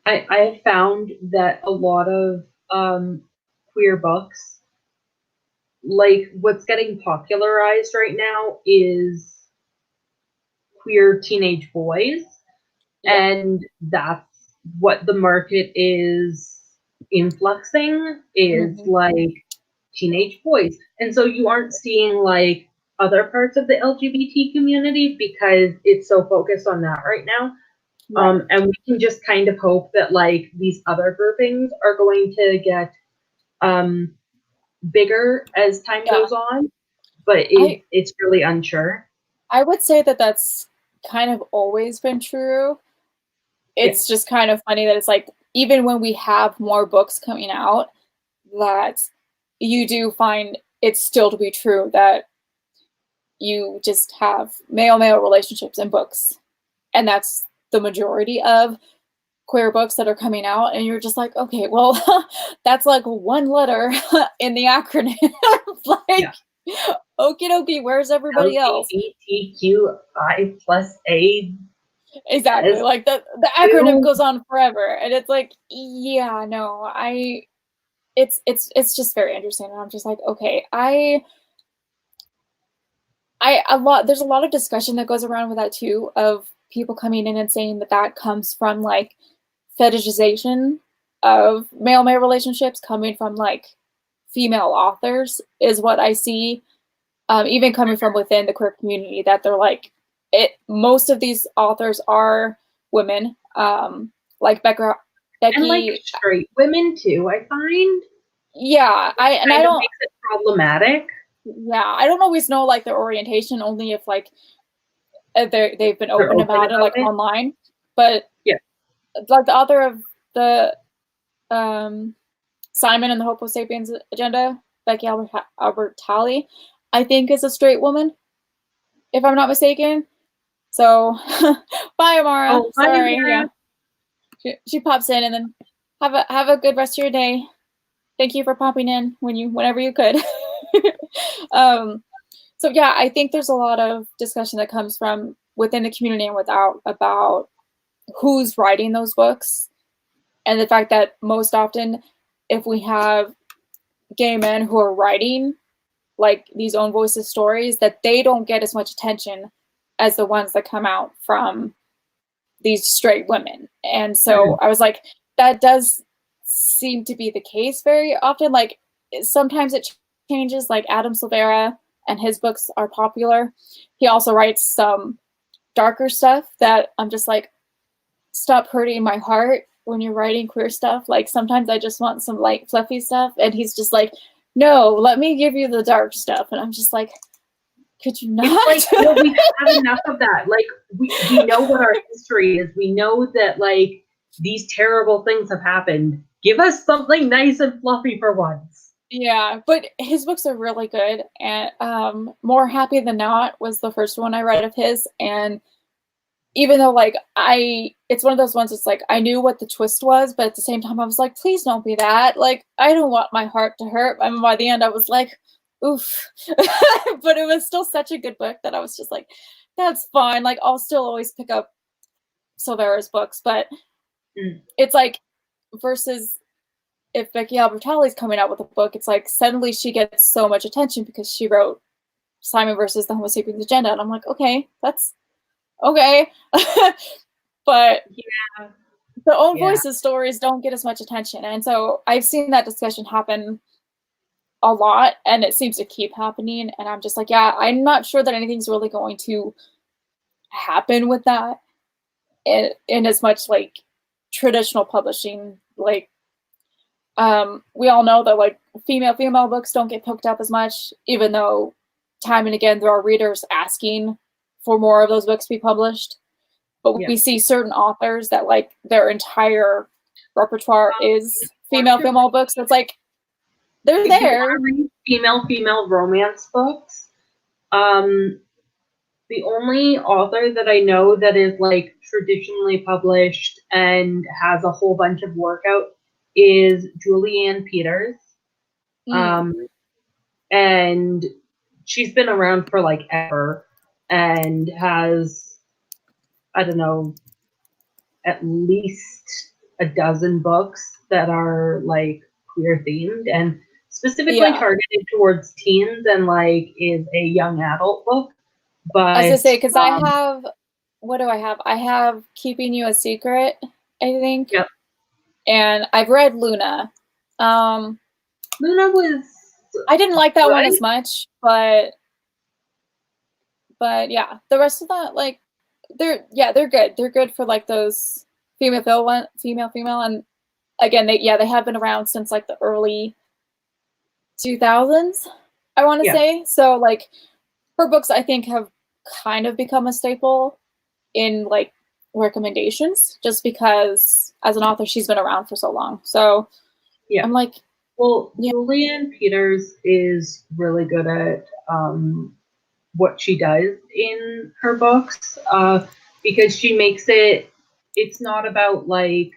I found that a lot of queer books, like what's getting popularized right now is queer teenage boys, and that's what the market is influxing, is like teenage boys. And so you aren't seeing like other parts of the LGBT community because it's so focused on that right now. And we can just kind of hope that like these other groupings are going to get bigger as time goes on, but it's really unsure. I would say that that's kind of always been true. It's just kind of funny that it's like, even when we have more books coming out, that you do find it still to be true that you just have male-male relationships in books, and that's the majority of queer books that are coming out, and you're just like, okay, well, that's like one letter in the acronym. Like, okie dokie, where's everybody else? LGBTQI plus A. Exactly. Like the acronym goes on forever, and it's like, yeah, no, it's just very interesting, and I'm just like, okay, there's a lot of discussion that goes around with that too, of people coming in and saying that that comes from like fetishization of male-male relationships coming from like female authors is what I see, even coming from within the queer community, that they're like, most of these authors are women, like Becky, and like straight women too, I find. Yeah, I don't makes it problematic. Yeah, I don't always know like their orientation, only if like they've been open about it like online. But yeah, like the author of the Simon and the Homo Sapiens Agenda, Becky Albertalli, I think is a straight woman, if I'm not mistaken. So bye, Amara. Oh, bye, sorry. Amara. Yeah, she pops in, and then have a good rest of your day. Thank you for popping in whenever you could. So yeah, I think there's a lot of discussion that comes from within the community and without about who's writing those books, and the fact that most often, if we have gay men who are writing like these own voices stories, that they don't get as much attention as the ones that come out from these straight women. And so I was like, that does seem to be the case very often. Like sometimes it changes, like Adam Silvera and his books are popular. He also writes some darker stuff that I'm just like, stop hurting my heart when you're writing queer stuff. Like sometimes I just want some light fluffy stuff, and he's just like, no, let me give you the dark stuff. And I'm just like, could you not? It's like, well, we have enough of that. Like we know what our history is. We know that like these terrible things have happened. Give us something nice and fluffy for once. Yeah, but his books are really good. And More Happy Than Not was the first one I read of his, and even though like it's one of those ones, it's like I knew what the twist was, but at the same time I was like, please don't be that. Like I don't want my heart to hurt. I mean, by the end I was like, oof. But it was still such a good book that I was just like, that's fine. Like I'll still always pick up Silvera's books, but it's like, versus if Becky Albertalli's coming out with a book, it's like suddenly she gets so much attention because she wrote Simon versus the Homo Sapiens Agenda, and I'm like, okay, that's okay. But yeah, the own voices stories don't get as much attention, and so I've seen that discussion happen a lot, and it seems to keep happening, and I'm just like, yeah, I'm not sure that anything's really going to happen with that in as much like traditional publishing. Like we all know that like female books don't get picked up as much, even though time and again there are readers asking for more of those books to be published. But we see certain authors that like their entire repertoire is female books. It's like they're there. Female romance books. The only author that I know that is like traditionally published and has a whole bunch of work out is Julianne Peters. And she's been around for like ever and has, I don't know, at least a dozen books that are like queer themed and specifically targeted towards teens and like is a young adult book. But I was gonna say, because I have, what do I have? I have Keeping You a Secret, I think. Yep. And I've read Luna. Luna was, I didn't like that one as much, but yeah, the rest of that, like, they're good. They're good for like those female, and again, they have been around since like the early 2000s, I want to say. So like her books, I think, have kind of become a staple in like recommendations, just because as an author she's been around for so long. So I'm like, well, Julianne Peters is really good at what she does in her books, because she makes it's not about like,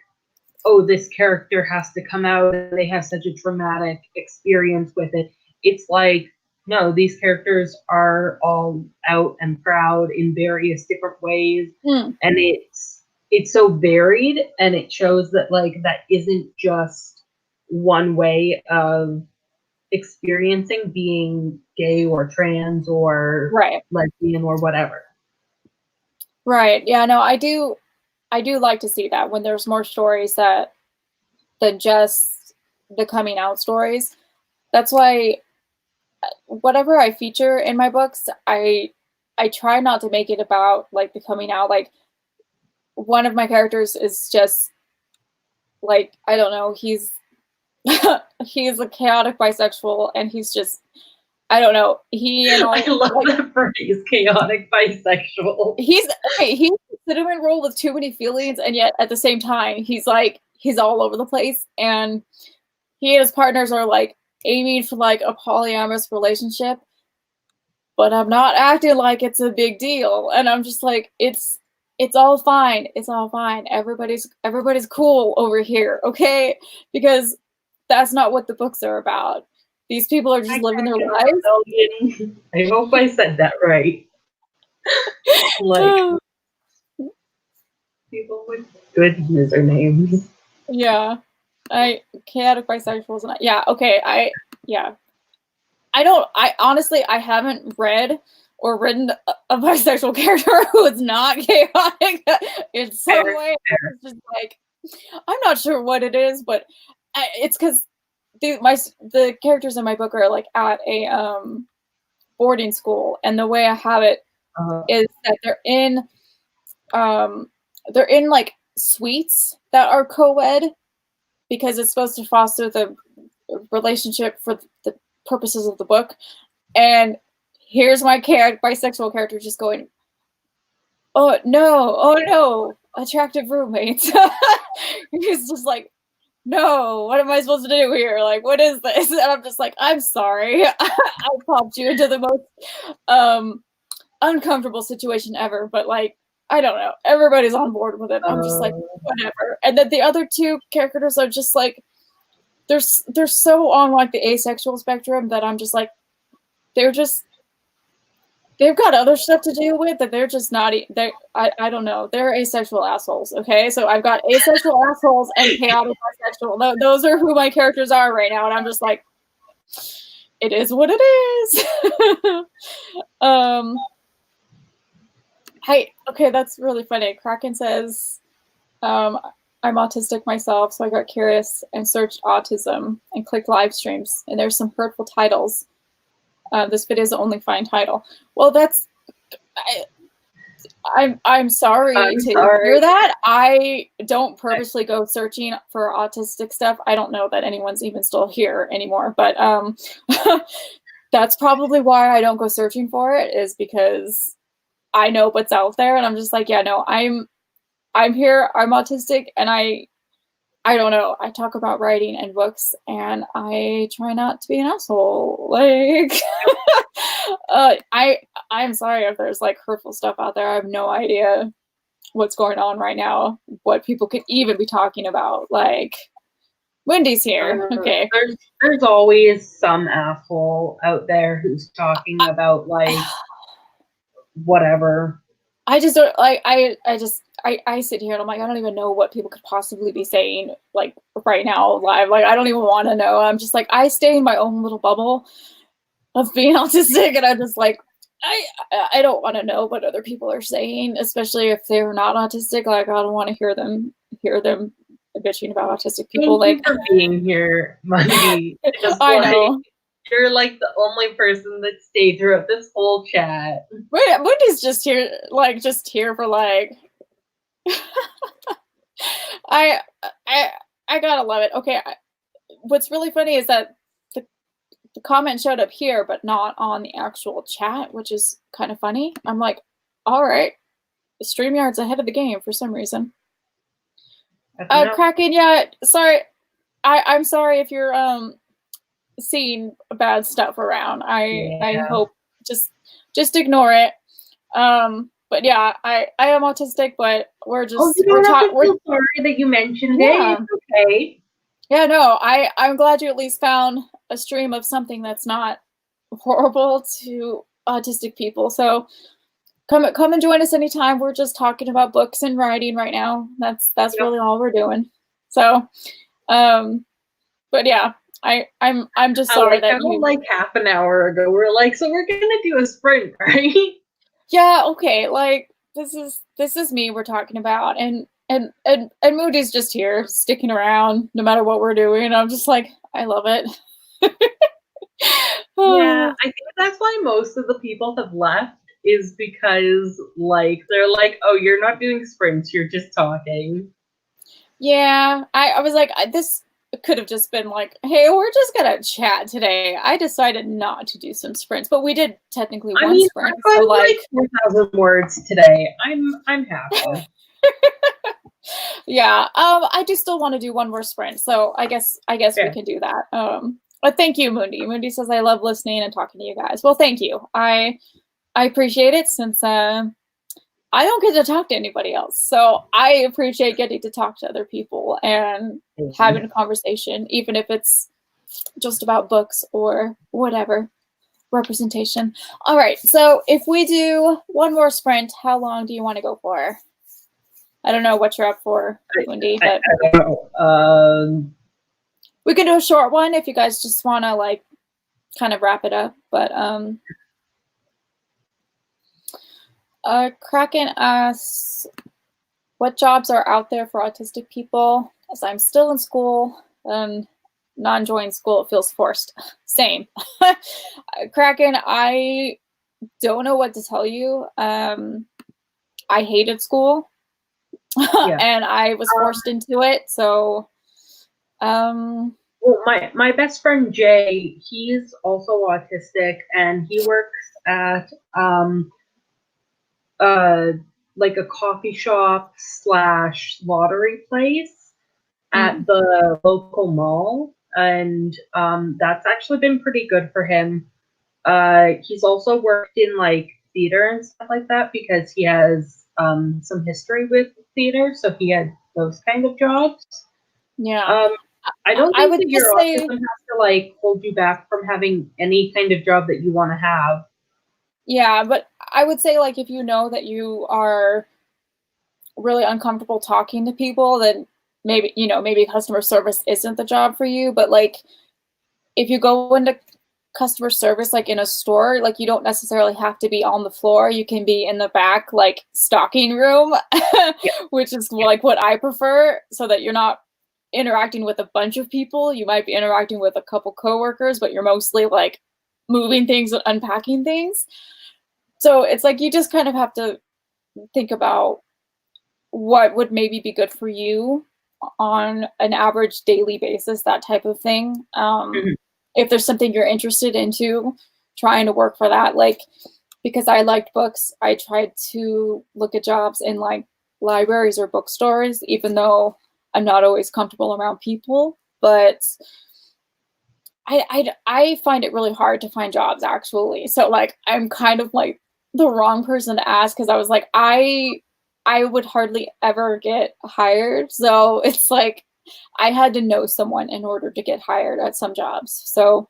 oh, this character has to come out and they have such a traumatic experience with it. It's like, no, these characters are all out and proud in various different ways. And it's so varied, and it shows that like that isn't just one way of experiencing being gay or trans or lesbian or whatever. Right. Yeah, no, I do like to see that when there's more stories than just the coming out stories. That's why whatever I feature in my books, I try not to make it about like the coming out. Like one of my characters is just like, I don't know, he's he's a chaotic bisexual, and he's just, I don't know. I love that phrase, chaotic bisexual. He's a cinnamon roll with too many feelings, and yet at the same time, he's all over the place. And he and his partners are like aiming for like a polyamorous relationship, but I'm not acting like it's a big deal. And I'm just like, it's all fine. It's all fine. Everybody's cool over here, okay? Because that's not what the books are about. These people are just living their lives. I hope I said that right. Like, people with good usernames. Yeah. Chaotic bisexuals, and yeah, okay, I honestly, I haven't read or written a bisexual character who is not chaotic in some way. It's just like, I'm not sure what it is, but it's because the characters in my book are like at a boarding school, and the way I have it is that they're in like suites that are co-ed, because it's supposed to foster the relationship for the purposes of the book. And here's my bisexual character just going, oh no, attractive roommates. He's just like, no, what am I supposed to do here? Like, what is this? And I'm just like, I'm sorry. I popped you into the most uncomfortable situation ever, but like, I don't know. Everybody's on board with it. I'm just like, whatever. And then the other two characters are just like, they're so on like the asexual spectrum that I'm just like, they've got other stuff to deal with, that they're just not. I don't know. They're asexual assholes. Okay, so I've got asexual assholes and chaotic bisexual. Those are who my characters are right now, and I'm just like, it is what it is. Okay, that's really funny. Kraken says, I'm autistic myself, so I got curious and searched autism and clicked live streams, and there's some hurtful titles. This video is the only fine title. Well, I'm sorry to hear that. I don't purposely go searching for autistic stuff. I don't know that anyone's even still here anymore, but that's probably why I don't go searching for it, is because I know what's out there, and I'm just like, yeah, no, I'm here, I'm autistic, and I don't know, I talk about writing and books, and I try not to be an asshole. Like, I'm sorry if there's like hurtful stuff out there. I have no idea what's going on right now, what people could even be talking about. Like, Wendy's here. Okay. There's always some asshole out there who's talking about like whatever. I just don't like. I sit here and I'm like, I don't even know what people could possibly be saying like right now live. Like, I don't even want to know. I'm just like, I stay in my own little bubble of being autistic, and I'm just like, I don't want to know what other people are saying, especially if they're not autistic. Like, I don't want to hear them bitching about autistic people. Thank you for being here, Monday. I know. You're like the only person that stayed throughout this whole chat. Wendy's just here for like. I gotta love it. Okay, what's really funny is that the comment showed up here, but not on the actual chat, which is kind of funny. I'm like, all right, StreamYard's ahead of the game for some reason. Kraken, yeah, sorry. I'm sorry if you're seeing bad stuff around. I hope just ignore it. But yeah, I am autistic, but we're just you don't have to feel sorry that you mentioned it. It's okay. Yeah, no, I'm glad you at least found a stream of something that's not horrible to autistic people. So come and join us anytime. We're just talking about books and writing right now. That's really all we're doing. So, but yeah, I'm just sorry that you like half an hour ago we're like, so we're gonna do a sprint, right? Yeah, okay. Like this is me we're talking about, and Moody's just here sticking around no matter what we're doing. I'm just like, I love it. Yeah, I think that's why most of the people have left, is because like they're like, oh, you're not doing sprints, you're just talking. Yeah, I was like, this could have just been like, hey, we're just gonna chat today. I decided not to do some sprints, but we did technically one sprint. So like 4,000 words today. I'm happy. Yeah, I do still want to do one more sprint, so I guess we can do that. But thank you, Mundi. Mundi says I love listening and talking to you guys. Well, thank you. I appreciate it, since I don't get to talk to anybody else, so I appreciate getting to talk to other people and having a conversation, even if it's just about books or whatever representation. All right, so if we do one more sprint, how long do you want to go for? I don't know what you're up for, Wendy, but I don't know. We can do a short one if you guys just want to like kind of wrap it up. But Kraken asks, what jobs are out there for autistic people? As I'm still in school and not enjoying school, it feels forced. Same. Kraken, I don't know what to tell you. I hated school. And I was forced into it. So, well, my best friend Jay, he's also autistic, and he works at like a coffee shop / lottery place at the local mall, and that's actually been pretty good for him. He's also worked in like theater and stuff like that because he has some history with theater, so he had those kind of jobs. Yeah. I don't think that your autism has to like hold you back from having any kind of job that you want to have. Yeah, but I would say like if you know that you are really uncomfortable talking to people, then maybe, maybe customer service isn't the job for you. But like if you go into customer service like in a store, like you don't necessarily have to be on the floor. You can be in the back like stocking room, which is like what I prefer, so that you're not interacting with a bunch of people. You might be interacting with a couple coworkers, but you're mostly like moving things and unpacking things. So it's like you just kind of have to think about what would maybe be good for you on an average daily basis, that type of thing. If there's something you're interested into, trying to work for that. Like, because I liked books, I tried to look at jobs in like libraries or bookstores, even though I'm not always comfortable around people. But I find it really hard to find jobs, actually. So like I'm kind of like the wrong person to ask, because I was like, I would hardly ever get hired. So it's like I had to know someone in order to get hired at some jobs. So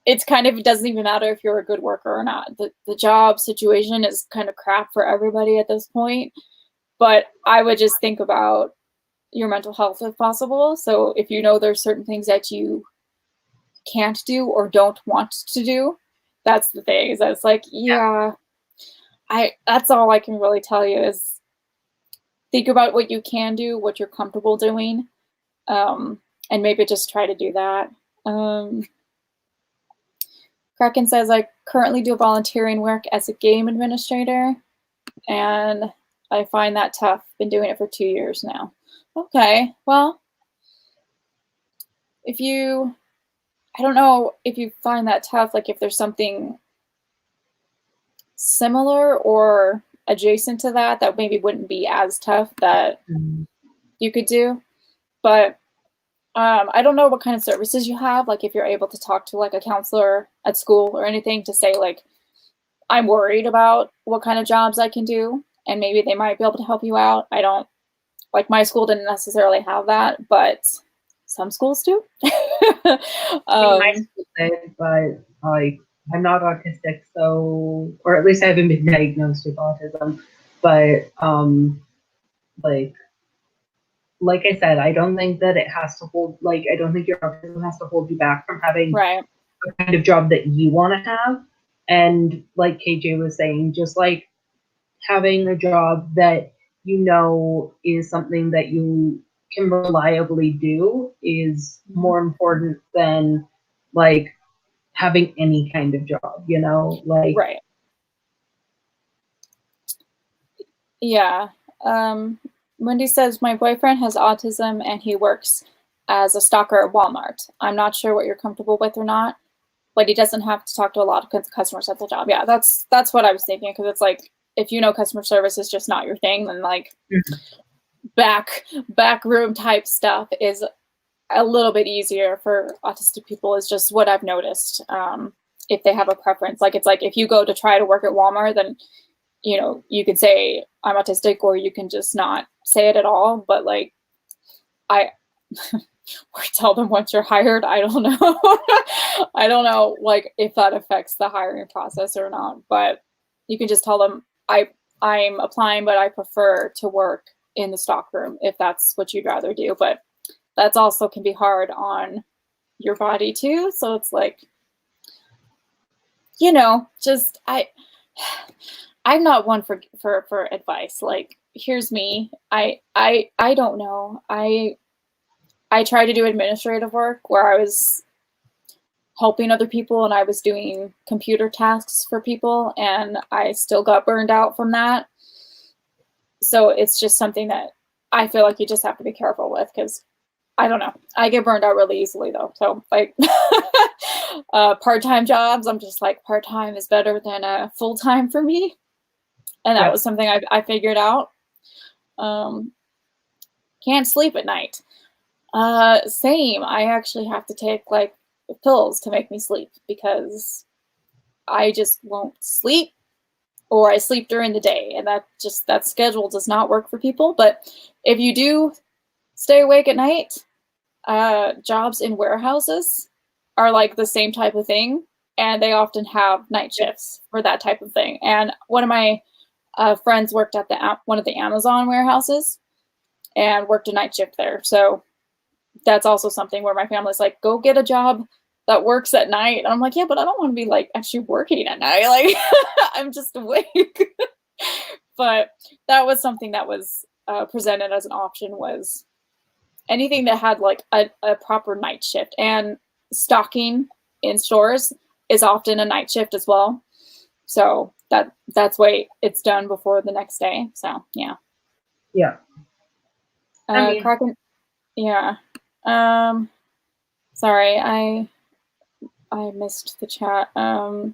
it's kind of, it doesn't even matter if you're a good worker or not. The job situation is kind of crap for everybody at this point. But I would just think about your mental health if possible. So if you know there's certain things that you can't do or don't want to do, that's the thing. Is that it's like, that's all I can really tell you, is think about what you can do, what you're comfortable doing, and maybe just try to do that. Kraken says, I currently do volunteering work as a game administrator, and I find that tough. Been doing it for 2 years now. Okay, well, I don't know if you find that tough, like if there's something similar or adjacent to that maybe wouldn't be as tough that you could do. But I don't know what kind of services you have, like if you're able to talk to like a counselor at school or anything to say like, I'm worried about what kind of jobs I can do, and maybe they might be able to help you out. I don't, like my school didn't necessarily have that, but some schools do. My school did, but like I'm not autistic, so, or at least I haven't been diagnosed with autism. But like I said, I don't think that it has to hold, like, I don't think your autism has to hold you back from having right. the kind of job that you want to have. And like KJ was saying, just like having a job that you know is something that you can reliably do is more important than like having any kind of job, you know, like. Right. Yeah. Wendy says, my boyfriend has autism and he works as a stalker at Walmart. I'm not sure what you're comfortable with or not, but he doesn't have to talk to a lot of customers at the job. Yeah, that's what I was thinking, because it's like, if you know customer service is just not your thing, then like back room type stuff is a little bit easier for autistic people, is just what I've noticed. If they have a preference, like it's like if you go to try to work at Walmart, then you know you could say I'm autistic, or you can just not say it at all. But like I or tell them once you're hired. I don't know. I don't know like if that affects the hiring process or not, but you can just tell them I'm applying, but I prefer to work in the stockroom if that's what you'd rather do. But that's also can be hard on your body too. So it's like, you know, just I'm not one for advice. Like, here's me. I don't know. I tried to do administrative work where I was helping other people and I was doing computer tasks for people, and I still got burned out from that. So it's just something that I feel like you just have to be careful with, because I don't know. I get burned out really easily though. So like part-time jobs, I'm just like, part-time is better than a full-time for me. And that was something I figured out. Can't sleep at night. Same. I actually have to take like pills to make me sleep, because I just won't sleep, or I sleep during the day, and that schedule does not work for people. But if you do stay awake at night, jobs in warehouses are like the same type of thing, and they often have night shifts for that type of thing. And one of my friends worked at one of the Amazon warehouses and worked a night shift there. So that's also something where my family's like, go get a job that works at night. And I'm like, yeah, but I don't want to be like actually working at night. Like I'm just awake. But that was something that was presented as an option, was anything that had like a proper night shift. And stocking in stores is often a night shift as well. So that's why it's done before the next day. So yeah. Yeah. Kraken, yeah. Sorry, I missed the chat. Oh,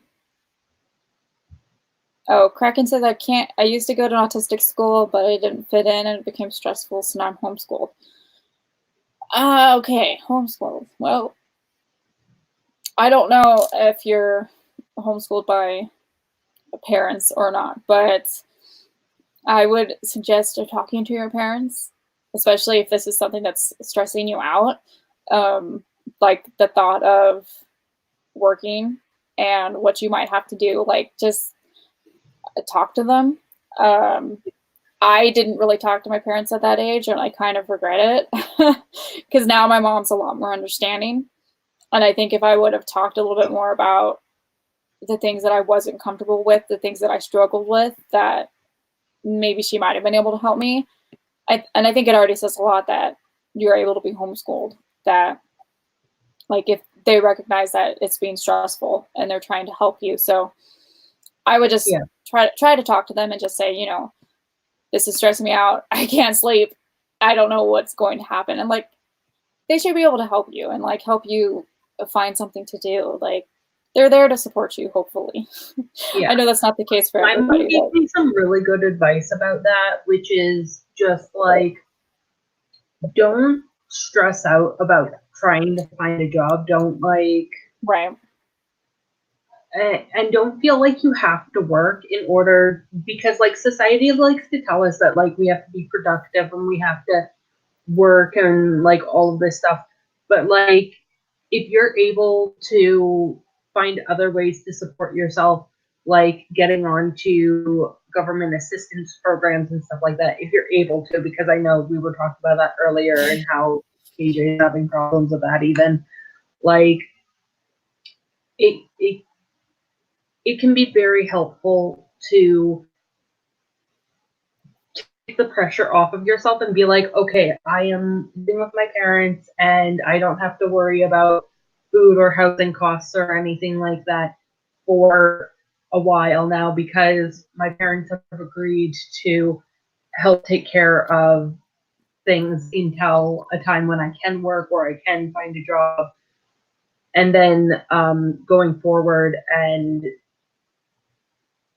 Kraken says I used to go to an autistic school, but I didn't fit in and it became stressful, so now I'm homeschooled. Okay, homeschooled. Well, I don't know if you're homeschooled by parents or not, but I would suggest talking to your parents, especially if this is something that's stressing you out. Like the thought of working and what you might have to do, like just talk to them. I didn't really talk to my parents at that age, and I kind of regret it, because now my mom's a lot more understanding. And I think if I would have talked a little bit more about the things that I wasn't comfortable with, the things that I struggled with, that maybe she might have been able to help me. And I think it already says a lot that you're able to be homeschooled, that like if they recognize that it's being stressful and they're trying to help you. So I would just try to talk to them and just say, you know, this is stressing me out. I can't sleep. I don't know what's going to happen. And like, they should be able to help you and like help you find something to do. Like, they're there to support you, hopefully. Yeah. I know that's not the case for everybody. My mom gave me some really good advice about that, which is just like, don't stress out about trying to find a job. Don't like Right. and don't feel like you have to work in order, because like society likes to tell us that like we have to be productive and we have to work and like all of this stuff. But like if you're able to find other ways to support yourself, like getting onto government assistance programs and stuff like that, if you're able to, because I know we were talking about that earlier and how AJ is having problems with that, even like it it can be very helpful to take the pressure off of yourself and be like, okay, I am living with my parents and I don't have to worry about food or housing costs or anything like that for a while now, because my parents have agreed to help take care of things until a time when I can work or I can find a job. And then going forward and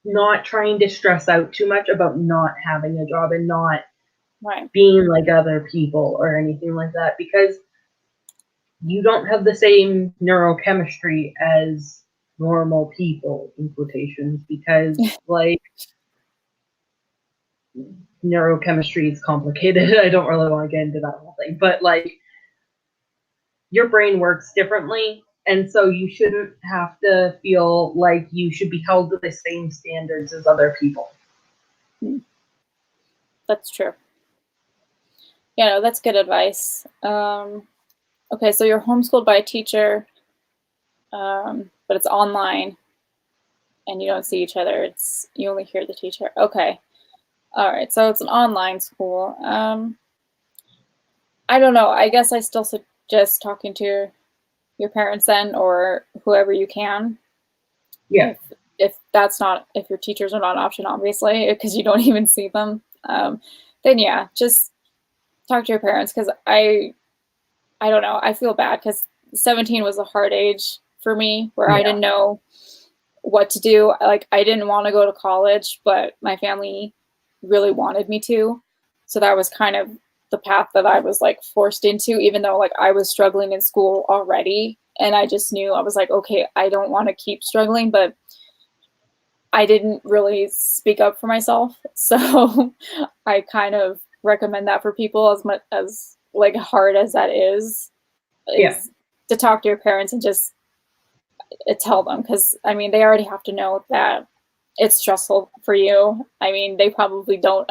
not trying to stress out too much about not having a job and not Right. being like other people or anything like that, because you don't have the same neurochemistry as normal people, in quotations, because like neurochemistry is complicated. I don't really want to get into that whole thing, but like your brain works differently, and so you shouldn't have to feel like you should be held to the same standards as other people. That's true. Yeah, no, that's good advice. Okay, so you're homeschooled by a teacher, but it's online and you don't see each other. It's you only hear the teacher. Okay. All right, so it's an online school. I don't know. I guess I still suggest talking to your parents then, or whoever you can. Yeah. If that's not, if your teachers are not an option, obviously, because you don't even see them, then yeah, just talk to your parents, because I don't know. I feel bad because 17 was a hard age for me where I didn't know what to do. Like I didn't want to go to college, but my family really wanted me to. So that was kind of the path that I was like forced into, even though like I was struggling in school already. And I just knew, I was like, okay, I don't want to keep struggling, but I didn't really speak up for myself. So I kind of recommend that for people, as much as like hard as that is to talk to your parents and just tell them, because I mean they already have to know that it's stressful for you. I mean they probably don't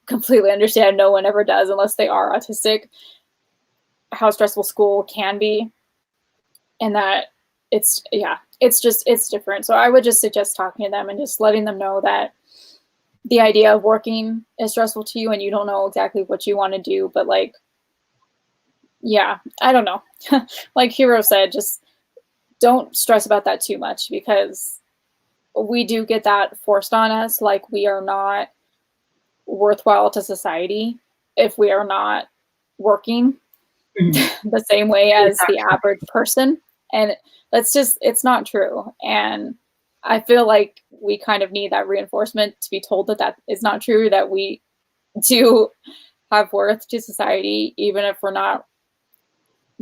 completely understand. No one ever does unless they are autistic, how stressful school can be, and that it's it's different. So I would just suggest talking to them and just letting them know that the idea of working is stressful to you and you don't know exactly what you want to do, but like yeah, I don't know. Like Hero said, just don't stress about that too much, because we do get that forced on us. Like we are not worthwhile to society if we are not working the same way as the average person. And that's just, it's not true. And I feel like we kind of need that reinforcement to be told that that is not true, that we do have worth to society, even if we're not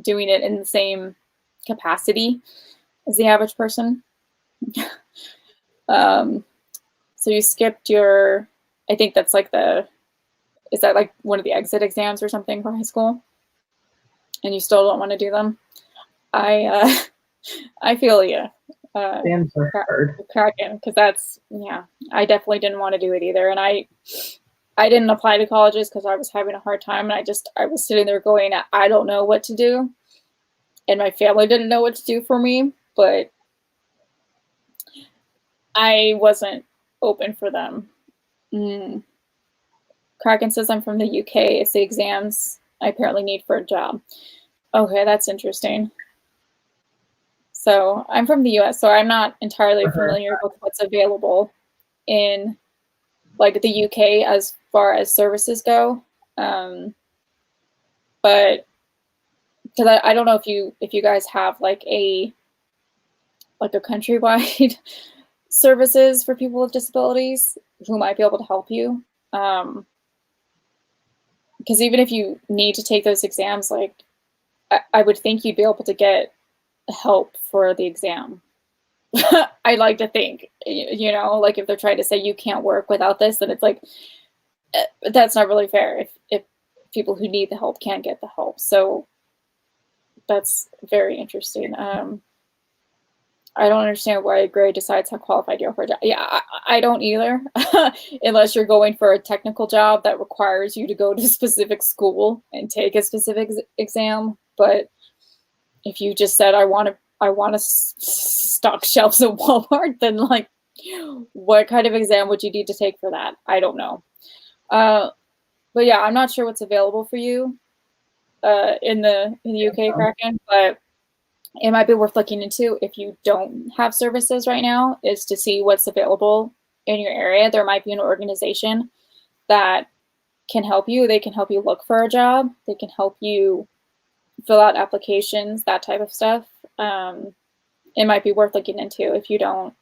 doing it in the same capacity as the average person. So you skipped your, I think that's like is that like one of the exit exams or something for high school? And you still don't want to do them? I feel you. Exams are hard. Cracking, because that's, yeah, I definitely didn't want to do it either. And I didn't apply to colleges because I was having a hard time, and I was sitting there going, I don't know what to do. And my family didn't know what to do for me, but I wasn't open for them. Kraken says I'm from the UK. It's the exams I apparently need for a job. Okay, that's interesting. So I'm from the US, so I'm not entirely familiar with what's available in like the UK as far as services go. But because I don't know if you guys have like a countrywide services for people with disabilities who might be able to help you. because even if you need to take those exams, like I would think you'd be able to get help for the exam. I like to think, you know, like if they're trying to say you can't work without this, then it's like, that's not really fair if people who need the help can't get the help. So that's very interesting. I don't understand why a grade decides how qualified you are for a job. Yeah, I don't either, unless you're going for a technical job that requires you to go to a specific school and take a specific exam. But if you just said, I want to stock shelves at Walmart, then like, what kind of exam would you need to take for that? I don't know. But yeah, I'm not sure what's available for you in the UK, Kraken, but it might be worth looking into if you don't have services right now, is to see what's available in your area. There might be an organization that can help you. They can help you look for a job. They can help you fill out applications, that type of stuff. It might be worth looking into if you don't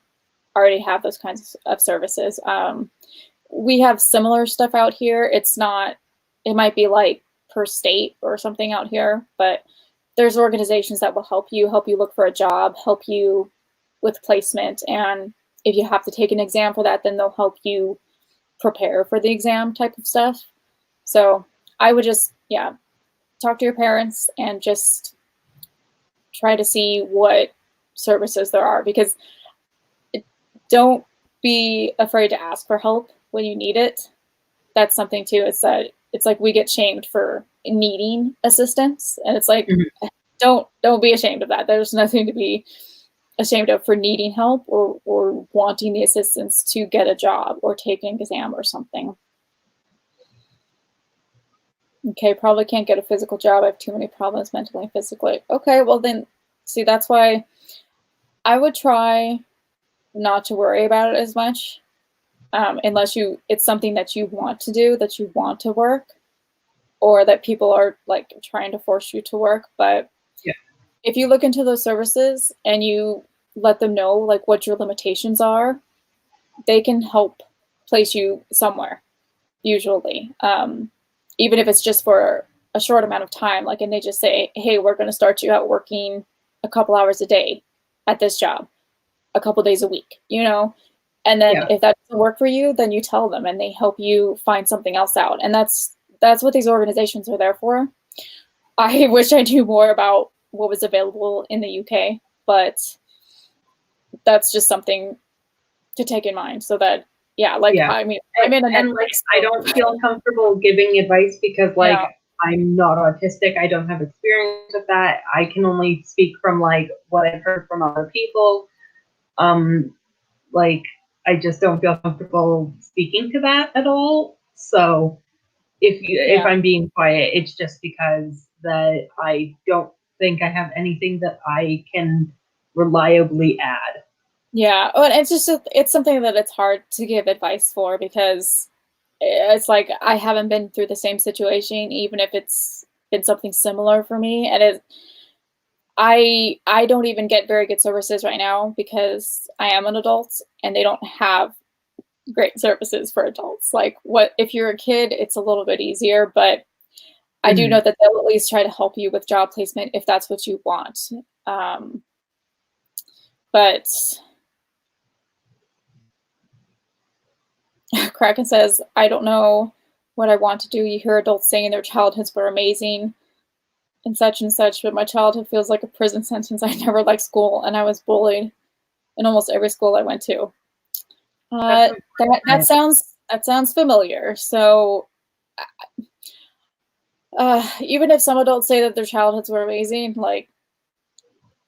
already have those kinds of services. We have similar stuff out here. It's not, it might be like per state or something out here, but there's organizations that will help you look for a job, help you with placement. And if you have to take an exam for that, then they'll help you prepare for the exam type of stuff. So I would just, yeah, talk to your parents and just try to see what services there are, because don't be afraid to ask for help when you need it. That's something too. It's that it's like we get shamed for needing assistance, and it's like, don't be ashamed of that. There's nothing to be ashamed of for needing help or wanting the assistance to get a job or take an exam or something. Okay, probably can't get a physical job. I have too many problems mentally and physically. Okay, well then, see, that's why I would try not to worry about it as much, unless it's something that you want to do, that you want to work, or that people are like trying to force you to work. But yeah, if you look into those services and you let them know like what your limitations are, they can help place you somewhere, usually. Even if it's just for a short amount of time, like, and they just say, hey, we're going to start you out working a couple hours a day at this job, a couple days a week, you know? And then if that doesn't work for you, then you tell them and they help you find something else out. And that's what these organizations are there for. I wish I knew more about what was available in the UK, but that's just something to take in mind, so that, I mean, I'm in a and like, I don't feel comfortable giving advice because like, I'm not autistic. I don't have experience with that. I can only speak from like what I've heard from other people. Like, I just don't feel comfortable speaking to that at all. So if I'm being quiet, it's just because that I don't think I have anything that I can reliably add. Yeah, well, it's something that it's hard to give advice for, because it's like I haven't been through the same situation, even if it's been something similar for me. And I don't even get very good services right now because I am an adult and they don't have great services for adults. Like, what if you're a kid, it's a little bit easier, but I do know that they'll at least try to help you with job placement if that's what you want. But Kraken says, I don't know what I want to do. You hear adults saying their childhoods were amazing and such, but my childhood feels like a prison sentence. I never liked school and I was bullied in almost every school I went to. That sounds familiar. So even if some adults say that their childhoods were amazing, like,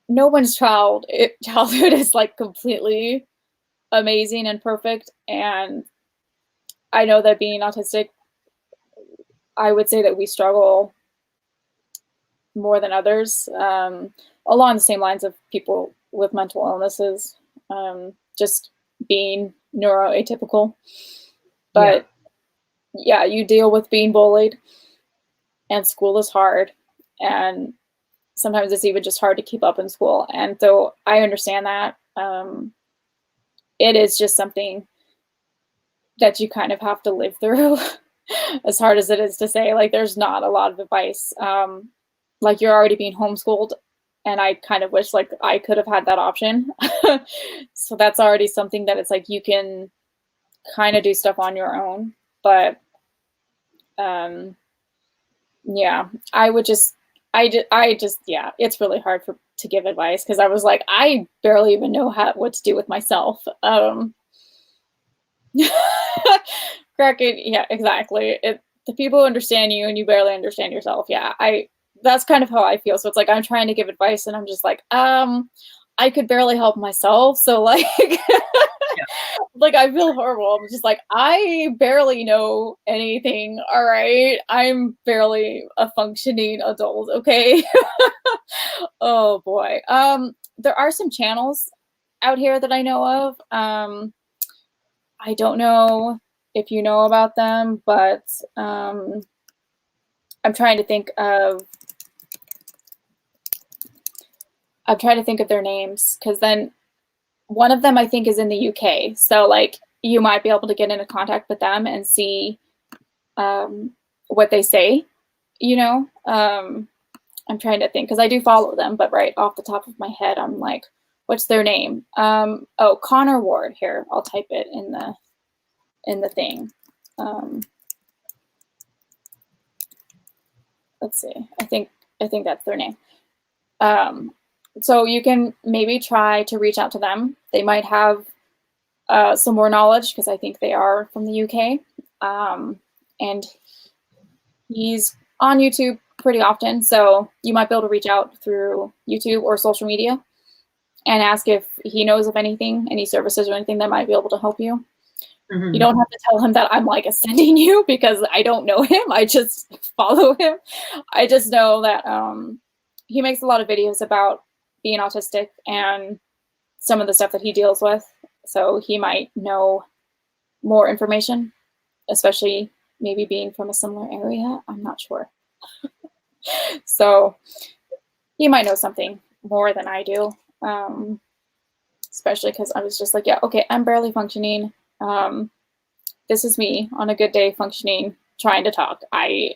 no one's childhood is like completely amazing and perfect. And I know that being autistic, I would say that we struggle more than others, along the same lines of people with mental illnesses, just being neuroatypical. But yeah, you deal with being bullied, and school is hard, and sometimes it's even just hard to keep up in school. And so I understand that. It is just something that you kind of have to live through. as hard as it is to say, like there's not a lot of advice. Like you're already being homeschooled, and I kind of wish like I could have had that option. So that's already something that it's like you can kind of do stuff on your own. But yeah, I just yeah, it's really hard to give advice because I was like, I barely even know what to do with myself. Kraken, yeah, exactly. The people who understand you and you barely understand yourself. Yeah, that's kind of how I feel. So it's like I'm trying to give advice and I'm just like, I could barely help myself. So like like I feel horrible. I'm just like, I barely know anything. All right. I'm barely a functioning adult, okay? Oh boy. There are some channels out here that I know of. I don't know if you know about them, but I'm trying to think of their names, because then one of them I think is in the UK. So like you might be able to get into contact with them and see what they say, you know. I'm trying to think because I do follow them, but right off the top of my head, I'm like, what's their name? Oh, Connor Ward. Here, I'll type it in the thing. Let's see. I think that's their name. So you can maybe try to reach out to them. They might have some more knowledge because I think they are from the UK. And he's on YouTube pretty often, so you might be able to reach out through YouTube or social media and ask if he knows of anything, any services or anything that might be able to help you. You don't have to tell him that I'm like sending you because I don't know him. I just follow him. I just know that he makes a lot of videos about being autistic and some of the stuff that he deals with. So he might know more information, especially maybe being from a similar area. I'm not sure. So he might know something more than I do, especially because I was just like, yeah, okay, I'm barely functioning. This is me on a good day functioning, trying to talk. I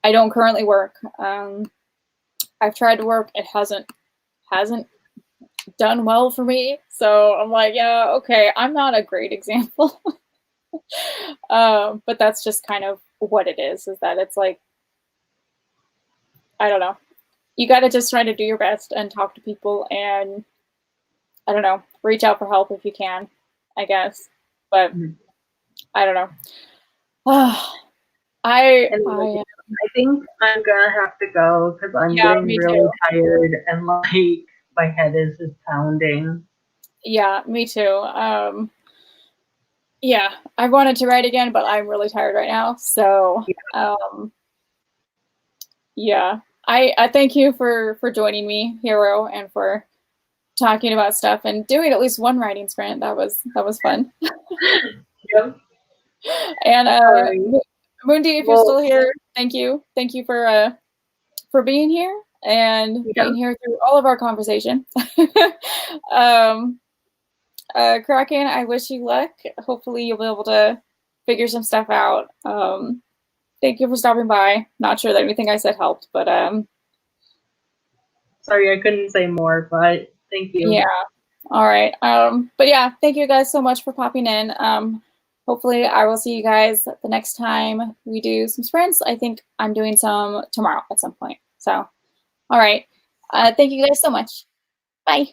don't currently work. I've tried to work. It hasn't done well for me. So I'm like, yeah, okay, I'm not a great example. But that's just kind of what it is that it's like, I don't know. You got to just try to do your best and talk to people and, I don't know, reach out for help if you can, I guess. But I don't know. I think I'm gonna have to go because I'm getting really tired and like my head is just pounding. Yeah, me too. Yeah, I wanted to write again, but I'm really tired right now. So yeah, I thank you for joining me, Hero, and for talking about stuff and doing at least one writing sprint. That was fun. Yep. And Mundi, if you're still here, thank you for being here and being here through all of our conversation. Kraken, I wish you luck. Hopefully you'll be able to figure some stuff out. Thank you for stopping by. Not sure that anything I said helped, but sorry I couldn't say more, but thank you. Yeah. All right. But yeah, thank you guys so much for popping in. Hopefully I will see you guys the next time we do some sprints. I think I'm doing some tomorrow at some point. So, all right. Thank you guys so much. Bye.